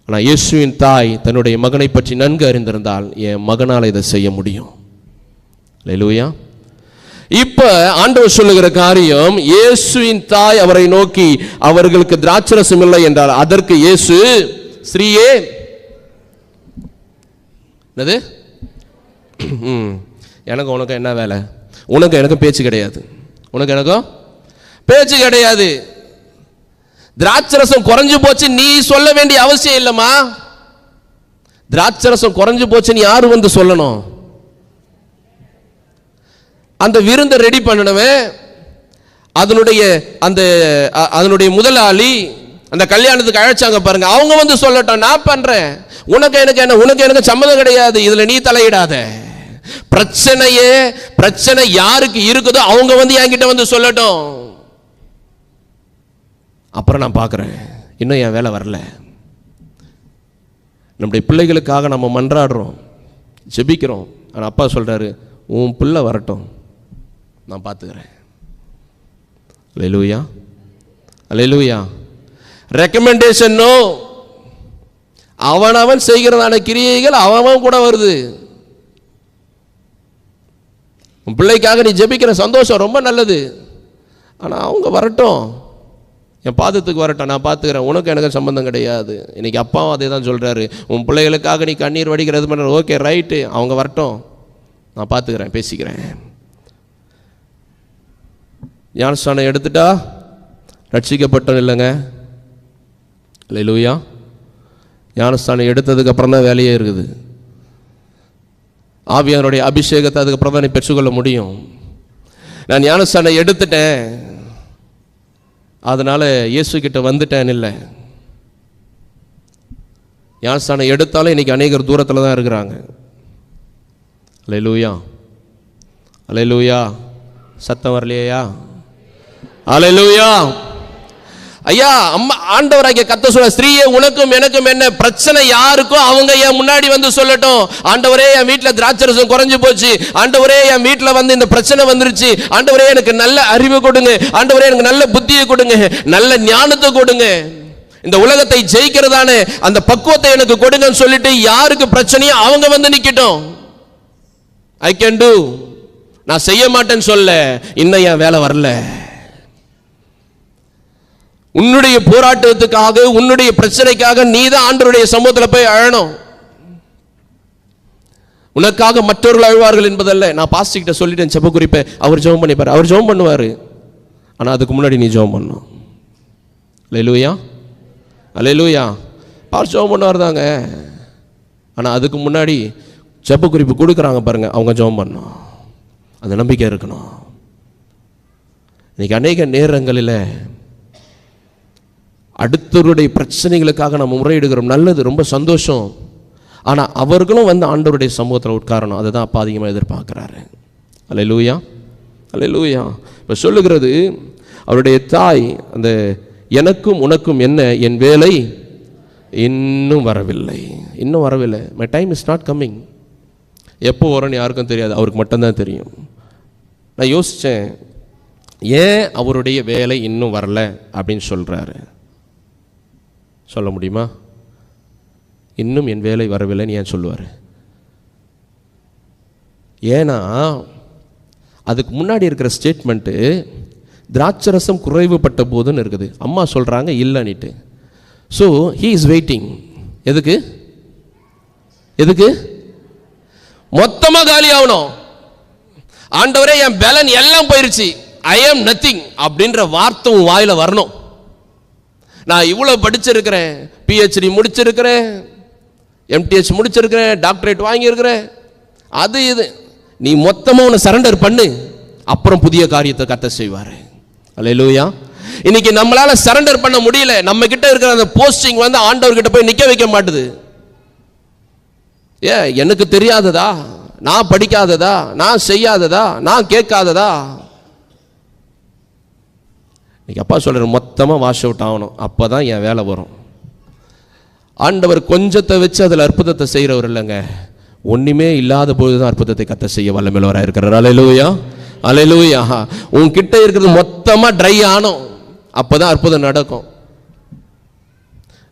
ஆனா இயேசுவின் தாய் தன்னுடைய மகனை பற்றி நன்கு அறிந்திருந்தால் என் மகனால் இதை செய்ய முடியும். அல்லேலூயா. இப்ப ஆண்டவர் சொல்லுகிற காரியம், இயேசுவின் தாய் அவரை நோக்கி அவர்களுக்கு திராட்சரசம் இல்லை என்றால் அதற்கு இயேசு, ஸ்ரீயே, என்னது எனக்கு உனக்கு என்ன வேலை, உனக்கு எனக்கு பேச்சு கிடையாது, உனக்கு எனக்கும் பேச்சு கிடையாது, திராட்சரசம் குறைஞ்சு போச்சு நீ சொல்ல வேண்டிய அவசியம் இல்லைம்மா, திராட்சரசம் குறைஞ்சு போச்சுன்னு யாரு வந்து சொல்லணும், அந்த விருந்தை ரெடி பண்ணணுமே, அதனுடைய முதலாளி அந்த கல்யாணத்துக்கு அழைச்சாங்க பாருங்க, அவங்க வந்து சொல்லட்டும், நான் பண்றேன், உனக்கு எனக்கு என்ன, உனக்கு எனக்கு சம்மதம் கிடையாது, இதுல நீ தலையிடாத. பிரச்சனை யாருக்கு இருக்குதோ அவங்க வந்து என்கிட்ட வந்து சொல்லட்டும், அப்புறம் நான் பார்க்குறேன், இன்னும் என் வேலை வரல. நம்முடைய பிள்ளைகளுக்காக நம்ம மன்றாடுறோம், ஜெபிக்கிறோம். ஆனால் அப்பா சொல்றாரு, உன் பிள்ளை வரட்டும், நான் பார்த்துக்கிறேன். அல்லேலூயா, அல்லேலூயா. ரெக்கமெண்டேஷன் நோ, அவன் செய்கிறதான கிரியைகள் அவன் கூட வருது. உன் பிள்ளைக்காக நீ ஜெபிக்கிற சந்தோஷம் ரொம்ப நல்லது, ஆனால் அவங்க வரட்டும், என் பாதத்துக்கு வரட்டும், நான் பார்த்துக்கிறேன், உனக்கு எனக்கு சம்பந்தம் கிடையாது. இன்னைக்கு அப்பாவும் அதே தான் சொல்கிறாரு, உன் பிள்ளைகளுக்காக நீ கண்ணீர் வடிக்கிறது பண்ணுற, ஓகே ரைட்டு, அவங்க வரட்டும், நான் பார்த்துக்கிறேன், பேசிக்கிறேன். ஞானஸ்நானம் எடுத்துட்டா ரட்சிக்கப்பட்டோம் இல்லைங்க. அல்லேலூயா. ஞானஸ்நானம் எடுத்ததுக்கு அப்புறம் தான் வேலையே இருக்குது. ஆவியானுடைய அபிஷேகத்தை அதுக்கப்புறம் தான் நீ பெற்றுக்கொள்ள முடியும். நான் ஞானஸ்நானம் எடுத்துட்டேன், அதனால இயேசு கிட்ட வந்துட்டேன் இல்லை. ஞானஸ்நானம் எடுத்தாலும் இன்னைக்கு அநேகர் தூரத்தில் தான் இருக்கிறாங்க. அல்லேலூயா, அல்லேலூயா. சத்தம் வரலையா? அல்லேலூயா. ஐயா அம்மா ஆண்டவராகிய கர்த்தர் சொல்ற, ஸ்திரீயே உனக்கும் எனக்கும் என்ன பிரச்சனை? யாருக்கும் அவங்க என் முன்னாடி வந்து சொல்லட்டும், ஆண்டவரே என் வீட்டுல திராட்சரசம் குறைஞ்சு போச்சு, ஆண்டவரே என் வீட்டுல வந்து இந்த பிரச்சனை வந்துருச்சு, ஆண்டவரே எனக்கு நல்ல அறிவு கொடுங்க, ஆண்டவரே எனக்கு நல்ல புத்தியை கொடுங்க, நல்ல ஞானத்தை கொடுங்க, இந்த உலகத்தை ஜெயிக்கிறதான அந்த பக்குவத்தை எனக்கு கொடுங்கன்னு சொல்லிட்டு யாருக்கு பிரச்சனையோ அவங்க வந்து நிக்கட்டும். I can do. நான் செய்ய மாட்டேன்னு சொல்ல, இன்னும் என் வேலை வரல. உன்னுடைய போராட்டத்துக்காக, உன்னுடைய பிரச்சனைக்காக நீ தான் ஆண்டவருடைய சமூகத்தில் போய் அழணும். உனக்காக மற்றவர்கள் அழுவார்கள் என்பதல்ல. நான் பாஸ்டர் கிட்ட சொல்லிட்டேன் செப குறிப்பை, அவர் ஜெபம் பண்ணிப்பார், அவர் ஜெபம் பண்ணுவார். ஆனால் அதுக்கு முன்னாடி நீ ஜெபம் பண்ணணும். அல்லேலூயா, அல்லேலூயா. அவர் ஜெபம் பண்ணுவார் தாங்க, ஆனால் அதுக்கு முன்னாடி செப குறிப்பு கொடுக்குறாங்க பாருங்க, அவங்க ஜெபம் பண்ணணும். அந்த நம்பிக்கை இருக்கணும். இன்னைக்கு அநேக நேரங்களில் அடுத்தவருடைய பிரச்சனைகளுக்காக நம்ம முறையிடுகிறோம். நல்லது, ரொம்ப சந்தோஷம். ஆனால் அவர்களும் வந்து ஆண்டவருடைய சமூகத்தில் உட்காரணும். அதை தான் அப்பா அதிகமாக எதிர்பார்க்குறாரு. அல்லேலூயா, அல்லேலூயா. இப்போ சொல்லுகிறது அவருடைய தாய், அந்த எனக்கும் உனக்கும் என்ன, என் வேலை இன்னும் வரவில்லை, இன்னும் வரவில்லை. My time is not coming. எப்போ வரும்னு யாருக்கும் தெரியாது, அவருக்கு மட்டும்தான் தெரியும். நான் யோசித்தேன், ஏன் அவருடைய வேலை இன்னும் வரல அப்படின்னு சொல்கிறாரு. சொல்ல முடியுமா? இன்னும் என் வேலை வரவில்லைன்னு ஏன் சொல்லுவார்? ஏன்னா அதுக்கு முன்னாடி இருக்கிற ஸ்டேட்மெண்ட்டு திராட்சரசம் குறைவுபட்ட போதுன்னு இருக்குது. அம்மா சொல்கிறாங்க இல்லைன்னுட்டு. So he is waiting. எதுக்கு? எதுக்கு? மொத்தமாக காலி ஆகணும். ஆண்டவரே என் பேலன் எல்லாம் போயிருச்சு, ஐ ஆம் நத்திங் அப்படின்ற வார்த்தை உன் வாயில் வரணும். நான் இவ்வளோ படிச்சிருக்கிறேன், பிஹெச்டி முடிச்சிருக்கிறேன், எம்டிஹெச் முடிச்சிருக்கிறேன், டாக்டரேட் வாங்கியிருக்கிறேன், அது இது. நீ மொத்தமாக உன்னை சரண்டர் பண்ணு, அப்புறம் புதிய காரியத்தை கர்த்தர் செய்வார். அல்லேலூயா. இன்னைக்கு நம்மளால சரண்டர் பண்ண முடியல. நம்ம கிட்ட இருக்கிற அந்த போஸ்டிங் வந்து ஆண்டவர்கிட்ட போய் நிற்க வைக்க மாட்டுது. எனக்கு தெரியாததா, நான் படிக்காததா, நான் செய்யாததா, நான் கேட்காததா? இன்னைக்கு அப்பா சொல்ற, மொத்தமாக வாஷ் அவுட் ஆகணும், அப்போ தான் என் வேலை வரும். ஆண்டவர் கொஞ்சத்தை வச்சு அதில் அற்புதத்தை செய்கிறவர் இல்லைங்க. ஒன்றுமே இல்லாத போது தான் அற்புதத்தை கர்த்தர் செய்ய வல்லமையுள்ளவராக இருக்கிறார். அல்லேலூயா, அல்லேலூயா. உன்கிட்ட இருக்கிறது மொத்தமாக ட்ரை ஆகணும், அப்போ தான் அற்புதம் நடக்கும்.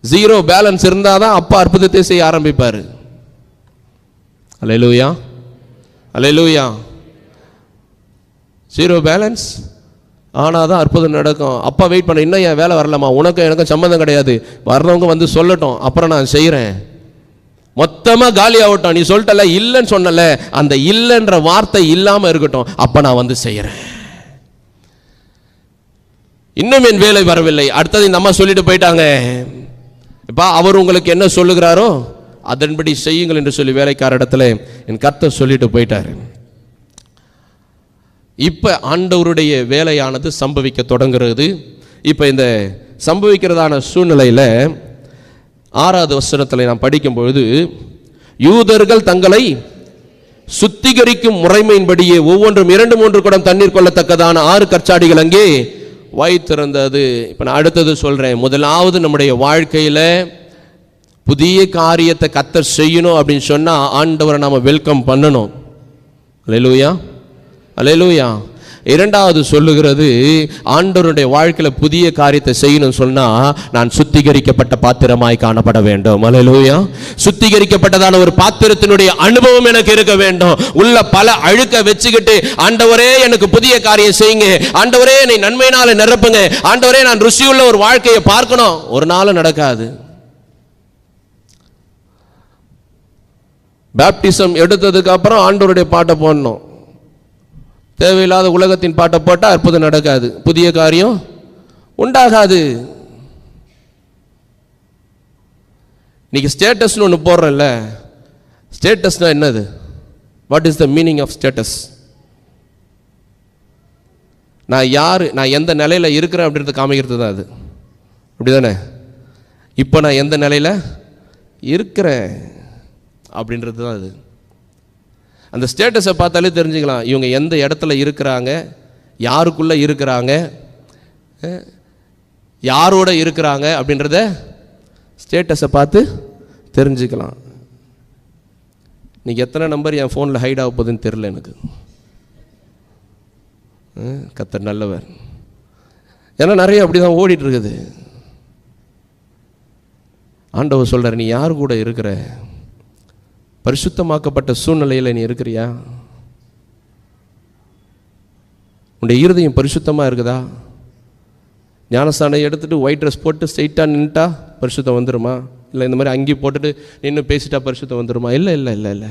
ஜீரோ பேலன்ஸ் இருந்தால் தான் அப்பா அற்புதத்தை செய்ய ஆரம்பிப்பார். அல்லேலூயா, அல்லேலூயா. ஜீரோ பேலன்ஸ் ஆனால் தான் அற்புதம் நடக்கும். அப்பா வெயிட் பண்ண, இன்னும் என் வேலை வரலாமா, உனக்கும் எனக்கும் சம்மந்தம் கிடையாது, வர்றவங்க வந்து சொல்லட்டும், அப்புறம் நான் செய்கிறேன். மொத்தமாக காலி ஆகட்டும். நீ சொல்லிட்டல, இல்லைன்னு சொன்னல, அந்த இல்லைன்ற வார்த்தை இல்லாமல் இருக்கட்டும், அப்போ நான் வந்து செய்கிறேன். இன்னும் என் வேலை வரவில்லை. அடுத்தது இந்த அம்மா சொல்லிட்டு போயிட்டாங்க. இப்போ அவர் உங்களுக்கு என்ன சொல்லுகிறாரோ அதன்படி செய்யுங்கள் என்று சொல்லி வேலைக்கார இடத்துல என் கர்த்தர் சொல்லிட்டு போயிட்டாரு. இப்போ ஆண்டவருடைய வேலையானது சம்பவிக்க தொடங்குகிறது. இப்போ இந்த சம்பவிக்கிறதான சூழ்நிலையில் 6வது வசனத்தில் நாம் படிக்கும்பொழுது, யூதர்கள் தங்களை சுத்திகரிக்கும் முறைமையின்படியே ஒவ்வொன்றும் 2-3 குடம் தண்ணீர் கொள்ளத்தக்கதான 6 கற்சாடிகள் அங்கே வைத்திருந்தது. இப்போ நான் அடுத்தது சொல்கிறேன். முதலாவது, நம்முடைய வாழ்க்கையில் புதிய காரியத்தை கர்த்தர் செய்யணும் அப்படின்னு சொன்னால் ஆண்டவரை நாம் வெல்கம் பண்ணணும். அல்லேலூயா, அல்லேலூயா. இரண்டாவது சொல்லுகிறது, ஆண்டவருடைய வாழ்க்கையில் புதிய காரியத்தை செய்யணும்னு சொன்னால் நான் சுத்திகரிக்கப்பட்ட பாத்திரமாய் காணப்பட வேண்டும். அல்லேலூயா. சுத்திகரிக்கப்பட்டதான ஒரு பாத்திரத்தினுடைய அனுபவம் எனக்கு இருக்க வேண்டும். உள்ள பல அழுக்க வச்சுக்கிட்டு, ஆண்டவரே எனக்கு புதிய காரியம் செய்யுங்க, ஆண்டவரே என்னை நன்மையினால நிரப்புங்க, ஆண்டவரே நான் ருசியுள்ள ஒரு வாழ்க்கையை பார்க்கணும், ஒரு நாள் நடக்காது. பேப்டிசம் எடுத்ததுக்கு அப்புறம் ஆண்டவருடைய பாட்டை போடணும். தேவையில்லாத உலகத்தின் பாட்டை போட்டால் அற்புதம் நடக்காது, புதிய காரியம் உண்டாகாது. இன்னைக்கு ஸ்டேட்டஸ்னு ஒன்று போடுறேன்ல, ஸ்டேட்டஸ்னா என்னது? What is the meaning of status? நான் யார், நான் எந்த நிலையில் இருக்கிறேன் அப்படின்றத காமிக்கிறது தான் அது. அப்படி தானே? இப்போ நான் எந்த நிலையில் இருக்கிறேன் அப்படின்றது தான் அது. அந்த ஸ்டேட்டஸை பார்த்தாலே தெரிஞ்சுக்கலாம் இவங்க எந்த இடத்துல இருக்கிறாங்க, யாருக்குள்ளே இருக்கிறாங்க, யாரோட இருக்கிறாங்க அப்படின்றத ஸ்டேட்டஸை பார்த்து தெரிஞ்சுக்கலாம். இன்னைக்கு எத்தனை நம்பர் என் ஃபோனில் ஹைட் ஆக போகுதுன்னு தெரில எனக்கு. கர்த்தர் நல்லவர். ஏன்னா நிறைய அப்படி தான் ஓடிட்டு இருக்குது. ஆண்டவர் சொல்கிறார், நீ யார் கூட இருக்கிற? பரிசுத்தமாக்கப்பட்ட சூழ்நிலையில் நீ இருக்கிறியா? உன்னுடைய இருதயம் பரிசுத்தமாக இருக்குதா? ஞானஸ்தானம் எடுத்துகிட்டு ஒயிட் ட்ரெஸ் போட்டு ஸ்ட்ரைட்டாக நின்றுட்டா பரிசுத்தம் வந்துடுமா? இல்லை இந்த மாதிரி அங்கி போட்டுட்டு நின்று பேசிட்டா பரிசுத்தம் வந்துடுமா? இல்லை இல்லை இல்லை இல்லை.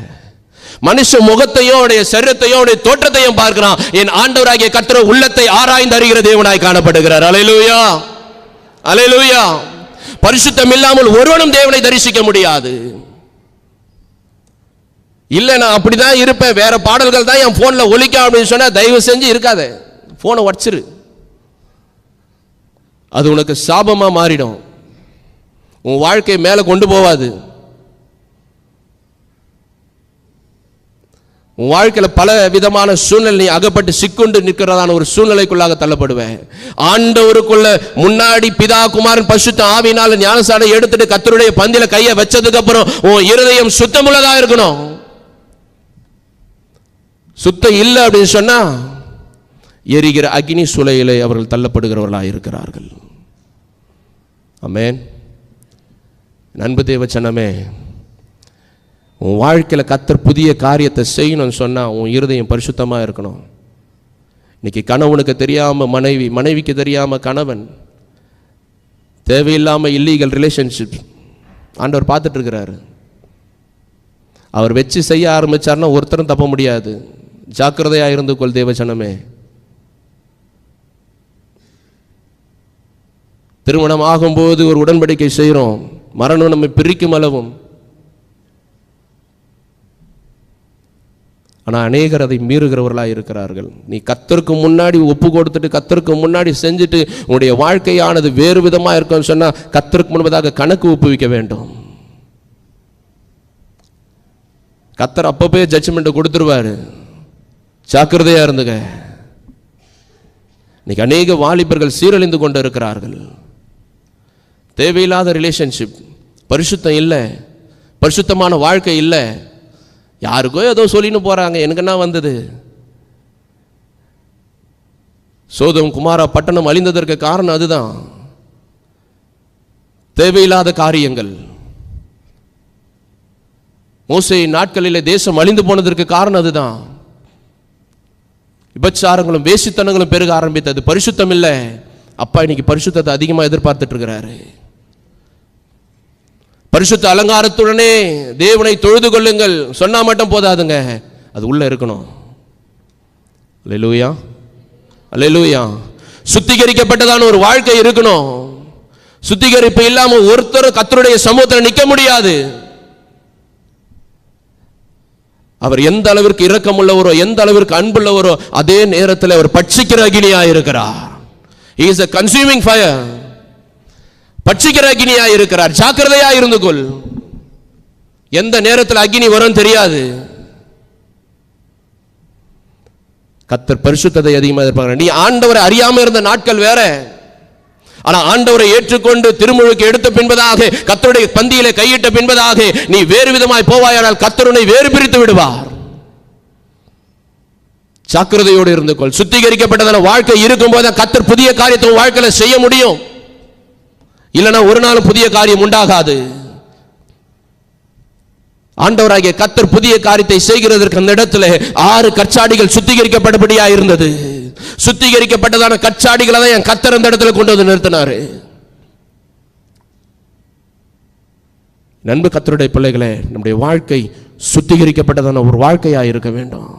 மனுஷ முகத்தையும் அவருடைய சரீரத்தையும் அவருடைய தோற்றத்தையும் பார்க்கிறான். என் ஆண்டவராகிய கர்த்தர் உள்ளத்தை ஆராய்ந்து அறிகிற தேவனாய் காணப்படுகிறார். அல்லேலூயா, அல்லேலூயா. பரிசுத்தம் இல்லாமல் ஒருவனும் தேவனை தரிசிக்க முடியாது. இல்லை நான் அப்படிதான் இருப்பேன், வேற பாடல்கள் தான் என் போன்ல ஒலிக்க அப்படின்னு சொன்னா தயவு செஞ்சு இருக்காத, போனை உடைச்சிரு. அது உனக்கு சாபமா மாறிடும், உன் வாழ்க்கையை மேல கொண்டு போவாது. உன் வாழ்க்கையில பல விதமான சூழ்நிலை அகப்பட்டு சிக்குண்டு நிற்கிறதான ஒரு சூழ்நிலைக்குள்ளாக தள்ளப்படுவேன். ஆண்டவருக்குள்ள முன்னாடி பிதா குமாரன் பரிசுத்த ஆவியினால ஞானஸ்நானம் எடுத்துட்டு கர்த்தருடைய பந்தியில கையை வச்சதுக்கு அப்புறம் உன் இருதயம் சுத்தமுள்ளதா இருக்கணும். சுத்தம் இல்லை அப்படின்னு சொன்னா எரிகிற அக்னி சூளையிலே அவர்கள் தள்ளப்படுகிறவர்களாக இருக்கிறார்கள். ஆமென். அன்பு தேவச்சனமே, உன் வாழ்க்கையில் கர்த்தர் புதிய காரியத்தை செய்யணும்னு சொன்னா உன் இருதயம் பரிசுத்தமா இருக்கணும். இன்னைக்கு கணவனுக்கு தெரியாம மனைவி, மனைவிக்கு தெரியாம கணவன், தேவையில்லாம இல்லீகல் ரிலேஷன்ஷிப் ஆண்டவர் பார்த்துட்டு இருக்கிறாரு. அவர் வச்சு செய்ய ஆரம்பிச்சார்னா ஒருத்தரும் தப்ப முடியாது. ஜாக்கிரதையா இருந்து கொள் தேவச்சனமே. திருமணம் ஆகும்போது ஒரு உடன்படிக்கை செய்கிறோம், மரணம் நம்மை பிரிக்கும் அளவும். ஆனால் அநேகர் அதை மீறுகிறவர்களாக இருக்கிறார்கள். நீ கர்த்தருக்கு முன்னாடி ஒப்பு கொடுத்துட்டு கர்த்தருக்கு முன்னாடி செஞ்சுட்டு உன்னுடைய வாழ்க்கையானது வேறு விதமாக இருக்கும்னு சொன்னால் கர்த்தருக்கு முன்பதாக கணக்கு ஒப்புவிக்க வேண்டும். கர்த்தர் அப்பப்பே ஜட்ஜ்மெண்ட் கொடுத்துருவாரு, ஜாக்கிரதையா இருந்துங்க. இன்னைக்கு அநேக வாலிபர்கள் சீரழிந்து கொண்டு இருக்கிறார்கள். தேவையில்லாத ரிலேஷன்ஷிப், பரிசுத்தம் இல்லை, பரிசுத்தமான வாழ்க்கை இல்லை. யாருக்கோ ஏதோ சொல்லின்னு போறாங்க, எனக்கு என்ன வந்தது? சோதோம் குமாரா பட்டணம் அழிந்ததற்கு காரணம் அதுதான், தேவையில்லாத காரியங்கள். மோசே நாட்களிலே தேசம் அழிந்து போனதற்கு காரணம் அதுதான். விபச்சாரங்களும் வேசித்தனங்களும் பெருக ஆரம்பித்தது, பரிசுத்தம் இல்லை. அப்பா இன்னைக்கு பரிசுத்தத்தை அதிகமாக எதிர்பார்த்துட்டு இருக்கிறாரு. பரிசுத்த அலங்காரத்துடனே தேவனை தொழுது கொள்ளுங்கள் சொன்னா மட்டும் போதாதுங்க, அது உள்ள இருக்கணும். அல்லேலூயா, அல்லேலூயா. சுத்திகரிக்கப்பட்டதான ஒரு வாழ்க்கை இருக்கணும். சுத்திகரிப்பு இல்லாம ஒருத்தர் கர்த்தருடைய சமூகத்தில் நிற்க முடியாது. அவர் எந்த அளவிற்கு இரக்கம் உள்ளவரோ, எந்த அளவிற்கு அன்புள்ளவரோ, அதே நேரத்தில் அவர் பட்சிக்கிற அக்னியாய் இருக்கிறார். He is a consuming fire. பட்சிக்கிற அக்னியாய் இருக்கிறார். ஜாக்கிரதையா இருந்து கொள். எந்த நேரத்தில் அக்னி வரும் தெரியாது. கர்த்தர் பரிசுத்தத்தை அதிகமாக எதிர்பார்க்கிறார். நீ ஆண்டவரை அறியாம இருந்த நாட்கள் வேற, ஆனா ஆண்டவரை ஏற்றுக்கொண்டு திருமுழுக்கு எடுத்த பின்பதாக, கர்த்தருடைய பந்தியிலே கையிட்ட பின்பதாக நீ வேறு விதமாய் போவாயானால் கர்த்தர் உன்னை வேறு பிரித்து விடுவார். ஜாக்கிரதையோடு இருந்து கொள். சுத்திகரிக்கப்பட்டதான வாழ்க்கை இருக்கும்போது கர்த்தர் புதிய காரியத்தை வாழ்க்கையில செய்ய முடியும். இல்லைன்னா ஒரு நாளும் புதிய காரியம் உண்டாகாது. ஆண்டவராகிய கர்த்தர் புதிய காரியத்தை செய்கிறதற்கு அந்த இடத்துல 6 கற்சாடிகள் சுத்திகரிக்கப்பட்டபடியா இருந்தது. சுத்திகரிக்கப்பட்டதான கற்சாடிகளை தான் என் கர்த்தர் அந்த இடத்துல கொண்டு வந்து நிறுத்தினாரு. நண்பு கர்த்தருடைய பிள்ளைகளே, நம்முடைய வாழ்க்கை சுத்திகரிக்கப்பட்டதான ஒரு வாழ்க்கையா இருக்க வேண்டும்.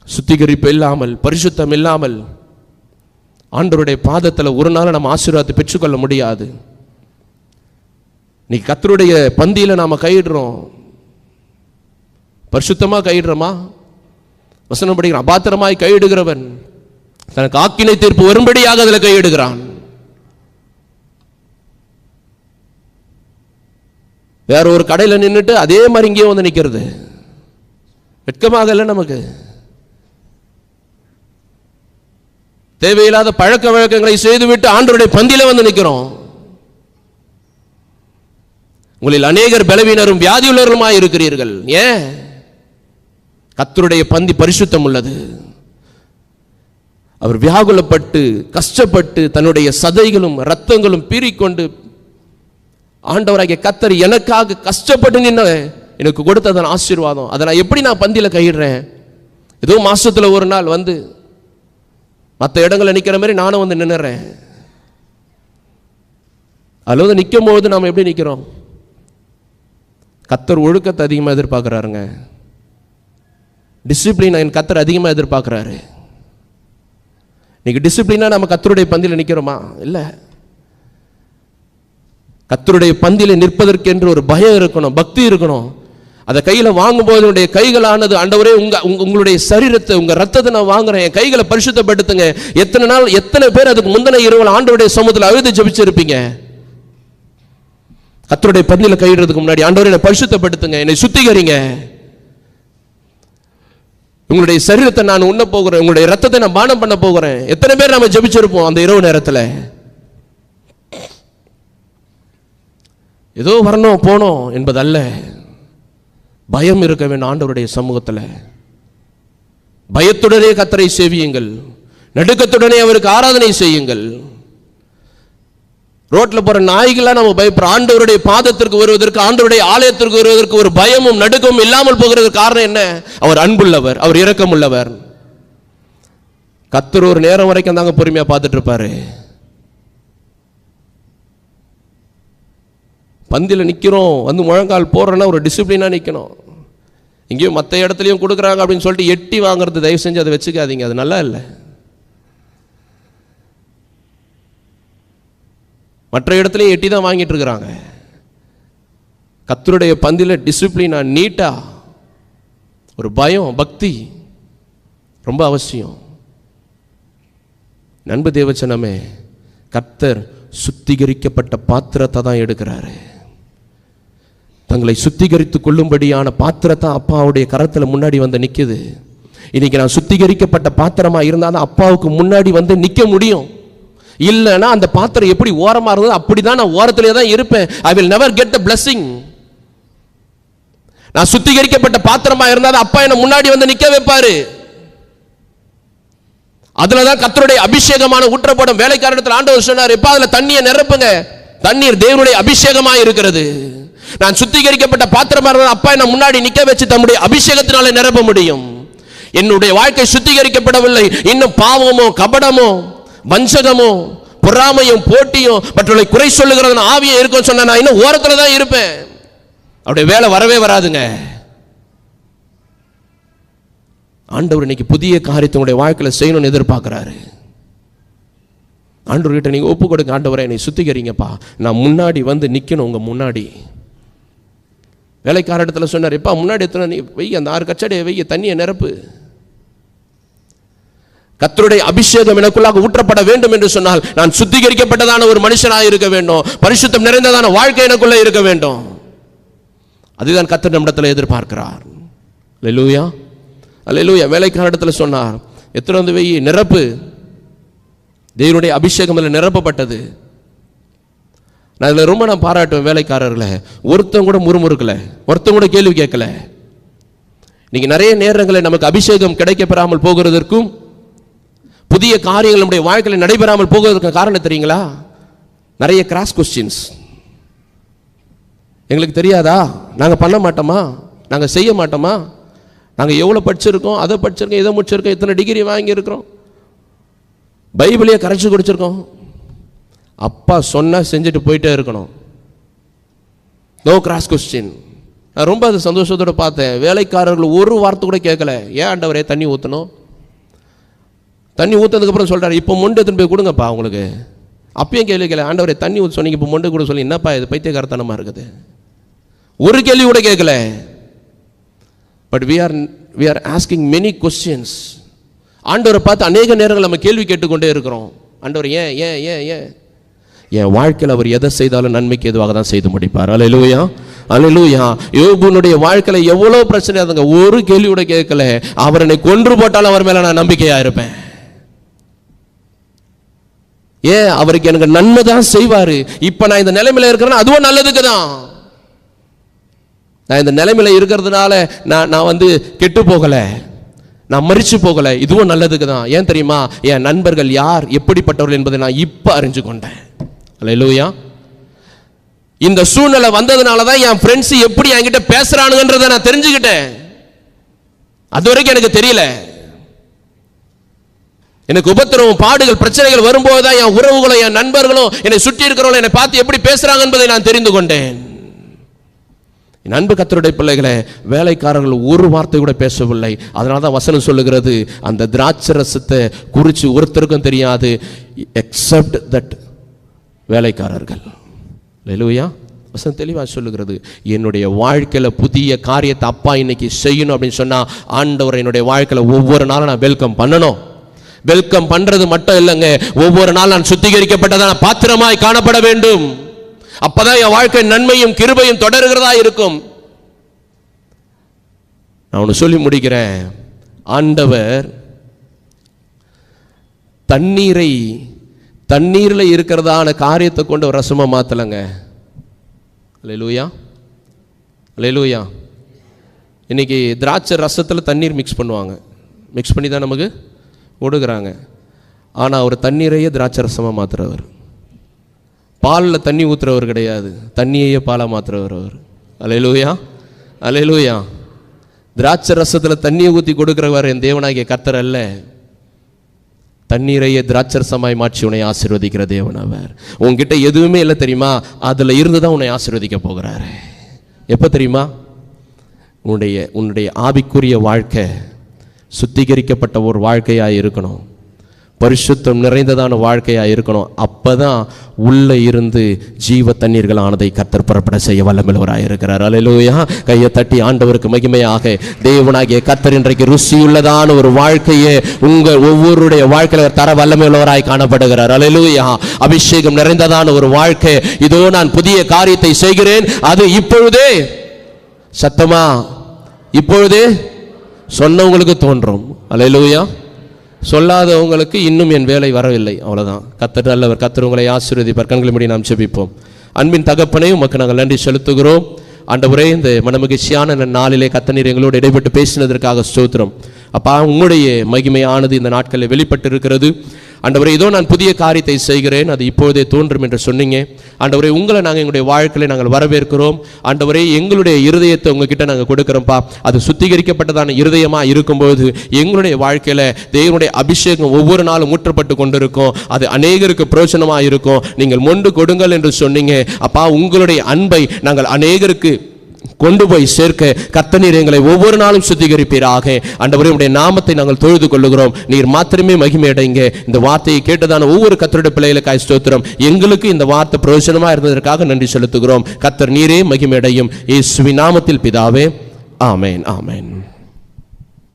சுத்திகரிப்பு இல்லாமல், பரிசுத்தம் இல்லாமல் ஆண்டவருடைய பாதத்தில் ஒரு நாள் நம்ம ஆசீர்வாதத்தை பெற்றுக்கொள்ள முடியாது. நீ கர்த்தருடைய பந்தியில நாம கையிடுறோம், பரிசுத்தமா கையிடுறோமா? வசனம் படிக்கிற அபாத்திரமாய் கையிடுகிறவன் தனக்கு ஆக்கினை தீர்ப்பு வரும்படியாக அதில் கையிடுகிறான். வேற ஒரு கடையில் நின்றுட்டு அதே மாதிரி இங்கேயே வந்து நிற்கிறது வெட்கமாக இல்லை நமக்கு. தேவையில்லாத பழக்க வழக்கங்களை செய்துவிட்டு ஆண்டவருடைய பந்தியில வந்து நிற்கிறோம். உங்களில் அநேகர் பலவீனரும் வியாதியுள்ளவருமாய் இருக்கிறீர்கள். ஏன்? கர்த்தருடைய பந்தி பரிசுத்தம் உள்ளது. அவர் வியாகுலப்பட்டு கஷ்டப்பட்டு தன்னுடைய சதைகளும் இரத்தங்களும் பீறிக்கொண்டு ஆண்டவராகிய கர்த்தர் எனக்காக கஷ்டப்பட்டு நின்ன எனக்கு கொடுத்ததன் ஆசீர்வாதம். அதை நான் எப்படி பந்தியில கையிடுறேன்? ஏதோ மாசத்துல ஒரு நாள் வந்து மற்ற இடங்களை நிற்கிற மாதிரி நானும் வந்து நின்னுறேன். அல்லது நிற்கும் போது நாம் எப்படி நிற்கிறோம்? கர்த்தர் ஒழுக்கத்தை அதிகமாக எதிர்பார்க்குறாருங்க. டிசிப்ளின் என் கர்த்தர் அதிகமாக எதிர்பார்க்குறாரு. இன்னைக்கு டிசிப்ளினா நம்ம கர்த்தருடைய பந்தியில் நிற்கிறோமா? இல்லை. கர்த்தருடைய பந்தியில் நிற்பதற்கு என்று ஒரு பயம் இருக்கணும், பக்தி இருக்கணும். அதை கையில் வாங்கும்போது என்னுடைய கைகளானது ஆண்டவரே உங்களுடைய சரீரத்தை உங்க ரத்தத்தை நான் வாங்குறேன், என் கைகளை பரிசுத்தப்படுத்துங்க. எத்தனை நாள் எத்தனை பேர் அதுக்கு முந்தின இரவு ஆண்டவருடைய சமூகத்தில் அழுது ஜெபிச்சிருப்பீங்க. கர்த்தருடைய பந்தியில் கையிடுறதுக்கு முன்னாடி ஆண்டவரே என்னை பரிசுத்தப்படுத்துங்க, என்னை சுத்திகரிங்க, உங்களுடைய சரீரத்தை நான் உண்ண போகிறேன், உங்களுடைய ரத்தத்தை நான் பானம் பண்ண போகிறேன். எத்தனை பேர் நம்ம ஜெபிச்சிருப்போம் அந்த இரவு நேரத்தில்? ஏதோ வரணும் போனோம் என்பதல்ல, பயம் இருக்க வேண்டும். ஆண்டவருடைய சமூகத்தில் பயத்துடனே கர்த்தரை சேவியுங்கள், நடுக்கத்துடனே அவருக்கு ஆராதனை செய்யுங்கள். ரோட்ல போற நாய்கள்லாம் நம்ம பயப்படுறோம். ஆண்டவருடைய பாதத்திற்கு வருவதற்கு, ஆண்டவருடைய ஆலயத்திற்கு வருவதற்கு ஒரு பயமும் நடுக்கமும் இல்லாமல் போகிறதுக்கு காரணம் என்ன? அவர் அன்புள்ளவர், அவர் இரக்கமுள்ளவர். கர்த்தர் ஒரு நேரம் வரைக்கும் தாங்க பொறுமையா பார்த்துட்டு இருப்பாரு. பந்தியில் நிற்கிறோம், வந்து முழங்கால் போடுறோன்னா ஒரு டிசிப்ளினாக நிற்கணும். எங்கேயும் மற்ற இடத்துலையும் கொடுக்குறாங்க அப்படின்னு சொல்லிட்டு எட்டி வாங்குறது தயவு செஞ்சு அதை வச்சுக்காதீங்க, அது நல்லா இல்லை. மற்ற இடத்துலையும் எட்டி தான் வாங்கிட்டு இருக்கிறாங்க. கர்த்தருடைய பந்தியில் டிசிப்ளினா நீட்டா ஒரு பயம் பக்தி ரொம்ப அவசியம். நண்பு தேவச்சனமே, கர்த்தர் சுத்திகரிக்கப்பட்ட பாத்திரத்தை தான் எடுக்கிறாரு. தங்களை சுத்திகரித்துக் கொள்ளும்படியான பாத்திரத்தை அப்பாவுடைய கரத்தில் முன்னாடி வந்து நிற்குது. இன்னைக்கு நான் சுத்திகரிக்கப்பட்ட பாத்திரமா இருந்தால் தான் அப்பாவுக்கு முன்னாடி வந்து நிற்க முடியும். இல்லைன்னா அந்த பாத்திரம் எப்படி ஓரமா இருந்தது அப்படிதான் நான் ஓரத்திலே தான் இருப்பேன். I will never get the blessing. நான் சுத்திகரிக்கப்பட்ட பாத்திரமா இருந்தால் அப்பா என்ன முன்னாடி வந்து நிற்க வைப்பாரு. அதுலதான் கர்த்தருடைய அபிஷேகமான ஊற்றப்படும். வேலைக்காரத்தில் ஆண்டவர் சொன்னார், எப்ப அதுல தண்ணியை நிரப்புங்க, தண்ணீர் தேவனுடைய அபிஷேகமா இருக்கிறது. நான் சுத்திகரிக்கப்பட்ட பாத்திரமா இருந்தால் அப்பா என்ன முன்னாடி நிற்க வச்சு தம்முடைய அபிஷேகத்தினால நிரப்ப முடியும். என்னுடைய வாழ்க்கை சுத்திகரிக்கப்படவில்லை, இன்னும் பாவமோ கபடமோ வஞ்சகமோ பொறாமையும் போட்டியும் மற்றவர்களை குறை சொல்லுகிறது ஆவியே இருக்கும் சொன்னா நான் இன்னும் ஓரத்துல தான் இருப்பேன். அவருடைய வேலை வரவே வராதுங்க. ஆண்டவர் இன்னைக்கு புதிய காரியத்தை உங்களுடைய வாழ்க்கையில் செய்யணும்னு எதிர்பார்க்கிறாரு. ஆண்டவர்கிட்ட நீங்க ஒப்பு கொடுங்க, ஆண்டவரை என்னை சுத்திகரிங்கப்பா, நான் முன்னாடி வந்து நிக்கணும் உங்க முன்னாடி. வேலைக்கார இடத்துல சொன்னார், எப்பா முன்னாடி எத்தனை நீ வெய்ய, அந்த 6 கச்சடையை வெய்ய, தண்ணியை நிரப்பு. கர்த்தருடைய அபிஷேகம் எனக்குள்ளாக ஊற்றப்பட வேண்டும் என்று சொன்னால் நான் சுத்திகரிக்கப்பட்டதான ஒரு மனுஷனாக இருக்க வேண்டும், பரிசுத்தம் நிறைந்ததான வாழ்க்கை எனக்குள்ள இருக்க வேண்டும். அதுதான் கர்த்தர் நம்மிடத்தில் எதிர்பார்க்கிறார். அல்லேலூயா அல்லேலூயா. வேலைக்கார இடத்துல சொன்னார், எத்தனை வந்து வெய்ய, நிரப்பு. தேவனுடைய அபிஷேகம் நிரப்பப்பட்டது. நான் இதில் ரொம்ப பாராட்டுவேன் வேலைக்காரர்களை. ஒருத்தன் கூட முறுமுறுக்கல, ஒருத்தன் கூட கேள்வி கேட்கல. இன்னைக்கு நிறைய நேரங்களில் நமக்கு அபிஷேகம் கிடைக்கப்பெறாமல் போகிறதற்கும் புதிய காரியங்கள் நம்முடைய வாழ்க்கையில் நடைபெறாமல் போகிறதுக்கு காரணம் தெரியுங்களா? நிறைய கிராஸ் கொஸ்டின்ஸ். எங்களுக்கு தெரியாதா? நாங்கள் பண்ண மாட்டோமா? நாங்கள் செய்ய மாட்டோமா? நாங்கள் எவ்வளோ படிச்சிருக்கோம், அதை படிச்சிருக்கோம், இதை முடிச்சிருக்கோம், இத்தனை டிகிரி வாங்கியிருக்கிறோம், பைபிளையே கரைச்சி குடிச்சிருக்கோம். அப்பா சொன்னால் செஞ்சுட்டு போயிட்டே இருக்கணும். No cross question. நான் ரொம்ப அது சந்தோஷத்தோடு பார்த்தேன். வேலைக்காரர்கள் ஒரு வார்த்தை கூட கேட்கல. ஏன் ஆண்டவரே தண்ணி ஊற்றணும்? தண்ணி ஊற்றதுக்கப்புறம் சொல்கிறார், இப்போ மொண்டு எடுத்துன்னு போய் கொடுங்கப்பா உங்களுக்கு. அப்பயும் கேள்வி கேட்கல. ஆண்டவரே தண்ணி ஊற்ற சொன்னீங்க, இப்போ மொண்டு கூட சொல்லி, என்னப்பா இது பைத்தியக்காரத்தனமாக இருக்குது? ஒரு கேள்வி கூட கேட்கல. But we are asking many questions. ஆண்டவரை பார்த்து அநேக நேரங்கள் நம்ம கேள்வி கேட்டுக்கொண்டே இருக்கிறோம். ஆண்டவர் ஏன் ஏன் ஏன் ஏன்? என் வாழ்க்கையில் அவர் எதை செய்தாலும் நன்மைக்கு எதுவாக தான் செய்து முடிப்பார். அல்லேலூயா அல்லேலூயா. யோபுனுடைய வாழ்க்கையில் எவ்வளோ பிரச்சனை அதுங்க, ஒரு கேள்வி கூட கேட்கல. அவர் என்னை கொன்று போட்டாலும் அவர் மேலே நான் நம்பிக்கையாக இருப்பேன். ஏன்? அவருக்கு எனக்கு நன்மை தான் செய்வாரு. இப்ப நான் இந்த நிலைமையில இருக்கிறேன்னா அதுவும் நல்லதுக்கு தான். நான் இந்த நிலைமையில இருக்கிறதுனால நான் வந்து கெட்டு போகல, நான் மரிச்சு போகல, இதுவும் நல்லதுக்கு தான். ஏன் தெரியுமா? என் நண்பர்கள் யார், எப்படிப்பட்டவர்கள் என்பதை நான் இப்ப அறிஞ்சு கொண்டேன். அல்லேலூயா. இந்த சூழ்நிலை வந்ததுனால தான் என் ஃப்ரெண்ட்ஸ் எப்படி என்கிட்ட பேசுறானுங்கன்றதை நான் தெரிஞ்சுக்கிட்டேன். அது வரைக்கும் எனக்கு தெரியல. எனக்கு உபத்திரவம், பாடுகள், பிரச்சனைகள் வரும்போது தான் என் உறவுகளும் என் நண்பர்களும் என்னை சுற்றி இருக்கிறவங்களும் என்னை பார்த்து எப்படி பேசுறாங்க என்பதை நான் தெரிந்து கொண்டேன். அன்பு கர்த்தருடைய பிள்ளைகளே, வேலைக்காரர்கள் ஒரு வார்த்தை கூட பேசவில்லை. அதனால தான் வசனம் சொல்லுகிறது, அந்த திராட்சை ரசத்தை குறித்து ஒருத்தருக்கும் தெரியாது எக்ஸப்ட் தட் வேலைக்காரர்கள். அல்லேலூயா. வசனம் தெளிவாக சொல்லுகிறது, என்னுடைய வாழ்க்கையில் புதிய காரியத்தை அப்பா இன்னைக்கு செய்யணும் அப்படின்னு சொன்னால் ஆண்டவர் என்னுடைய வாழ்க்கையில் ஒவ்வொரு நாளும் நான் வெல்கம் பண்ணணும். வெல்கம் பண்றது மட்டும் இல்லைங்க, ஒவ்வொரு நாள் நான் சுத்திகரிக்கப்பட்டதான பாத்திரமாய் காணப்பட வேண்டும். அப்பதான் என் வாழ்க்கை நன்மையும் கிருபையும் தொடர்கிறதா இருக்கும். நான் ஒன்று சொல்லி முடிக்கிறேன். ஆண்டவர் தண்ணீரில் இருக்கிறதான காரியத்தை கொண்டு ஒரு ரசமா மாத்தலங்க. அல்லேலூயா, அல்லேலூயா. இன்னைக்கு திராட்சை ரசத்தில் தண்ணீர் மிக்ஸ் பண்ணுவாங்க, மிக்ஸ் பண்ணி தான் நமக்கு கொடுக்குறாங்க. ஆனால் அவர் தண்ணீரையே திராட்சை ரசமாக மாத்துறவர். பாலில் தண்ணி ஊற்றுறவர் கிடையாது, தண்ணியையே பாலாக மாற்றுறவர் அவர். அல்லேலூயா, அல்லேலூயா. திராட்சை ரசத்தில் தண்ணியை ஊற்றி கொடுக்குறவர் என் தேவனாகிய கர்த்தர் அல்ல, தண்ணீரையே திராட்சை ரசமாய் மாற்றி உன்னை ஆசீர்வதிக்கிற தேவன் அவர். உன்கிட்ட எதுவுமே இல்லை தெரியுமா, அதில் இருந்து தான் உன்னை ஆசீர்வதிக்க போகிறாரு. எப்போ தெரியுமா? உன்னுடைய ஆவிக்குரிய வாழ்க்கை சுத்திகரிக்கப்பட்ட ஒரு வாழ்க்கையாக இருக்கணும், பரிசுத்தம் நிறைந்ததான வாழ்க்கையாக இருக்கணும். அப்பதான் உள்ள இருந்து ஜீவ தண்ணீர்கள் ஆனதை கர்த்தர் புறப்பட செய்ய வல்லமையுள்ளவராக இருக்கிறார். அல்லேலூயா. கையை தட்டி ஆண்டவருக்கு மகிமையாக. தேவனாகிய கர்த்தர் இன்றைக்கு ருசியுள்ளதான ஒரு வாழ்க்கையை உங்கள் ஒவ்வொருடைய வாழ்க்கையில தர வல்லமையுள்ளவராய் காணப்படுகிறார். அல்லேலூயா. அபிஷேகம் நிறைந்ததான ஒரு வாழ்க்கை. இதோ நான் புதிய காரியத்தை செய்கிறேன், அது இப்பொழுதே சத்தமா இப்பொழுதே சொன்னவங்களுக்கு தோன்றும். அல்லேலூயா. சொல்லாதவங்களுக்கு இன்னும் என் வேலை வரவில்லை, அவ்வளவுதான். கர்த்தர் நல்லவர், கர்த்தர் உங்களை ஆசீர்வதிப்பார். கண்களை மூடி நாம் ஜெபிப்போம். அன்பின் தகப்பனே, உமக்கு நாங்கள் நன்றி செலுத்துகிறோம். ஆண்டவரே, இந்த மனமகிழ்ச்சியான நாளிலே கர்த்தர் எங்களோடு இடைப்பட்டு பேசினதற்காக ஸ்தோத்திரம். அப்பா, உங்களுடைய மகிமையானது இந்த நாட்களில் வெளிப்பட்டு இருக்கிறது. ஆண்டவரே, இதோ நான் புதிய காரியத்தை செய்கிறேன், அது இப்பொழுதே தோன்றும் என்று சொன்னீங்க. ஆண்டவரே, உங்களை நாங்கள் எங்களுடைய வாழ்க்கையில் நாங்கள் வரவேற்கிறோம். ஆண்டவரே, எங்களுடைய இருதயத்தை உங்ககிட்ட நாங்கள் கொடுக்குறோம்ப்பா. அது சுத்திகரிக்கப்பட்டதான இருதயமாக இருக்கும்போது எங்களுடைய வாழ்க்கையில் தேவனுடைய அபிஷேகம் ஒவ்வொரு நாளும் ஊற்றப்பட்டு கொண்டிருக்கும். அது அநேகருக்கு பிரயோஜனமாக இருக்கும். நீங்கள் மொண்டு கொடுங்கள் என்று சொன்னீங்க. அப்பா, உங்களுடைய அன்பை நாங்கள் அநேகருக்கு கொண்டு போய் சேர்க்க கர்த்தர் நீர் எங்களை ஒவ்வொரு நாளும் சுத்திகரிப்பீராக. ஆண்டவரே, உம்முடைய நாமத்தை நாங்கள் தொழுது கொள்ளுகிறோம். நீர் மாத்திரமே மகிமை அடைங்க. இந்த வார்த்தையை கேட்டதான ஒவ்வொரு கர்த்தருடைய பிள்ளைகளுக்காய் ஸ்தோத்திரம். எங்களுக்கு இந்த வார்த்தை பிரயோஜனமா இருந்ததற்காக நன்றி செலுத்துகிறோம். கர்த்தர் நீரே மகிமை அடையும். இயேசுவின் நாமத்தில் பிதாவே, ஆமென், ஆமென்.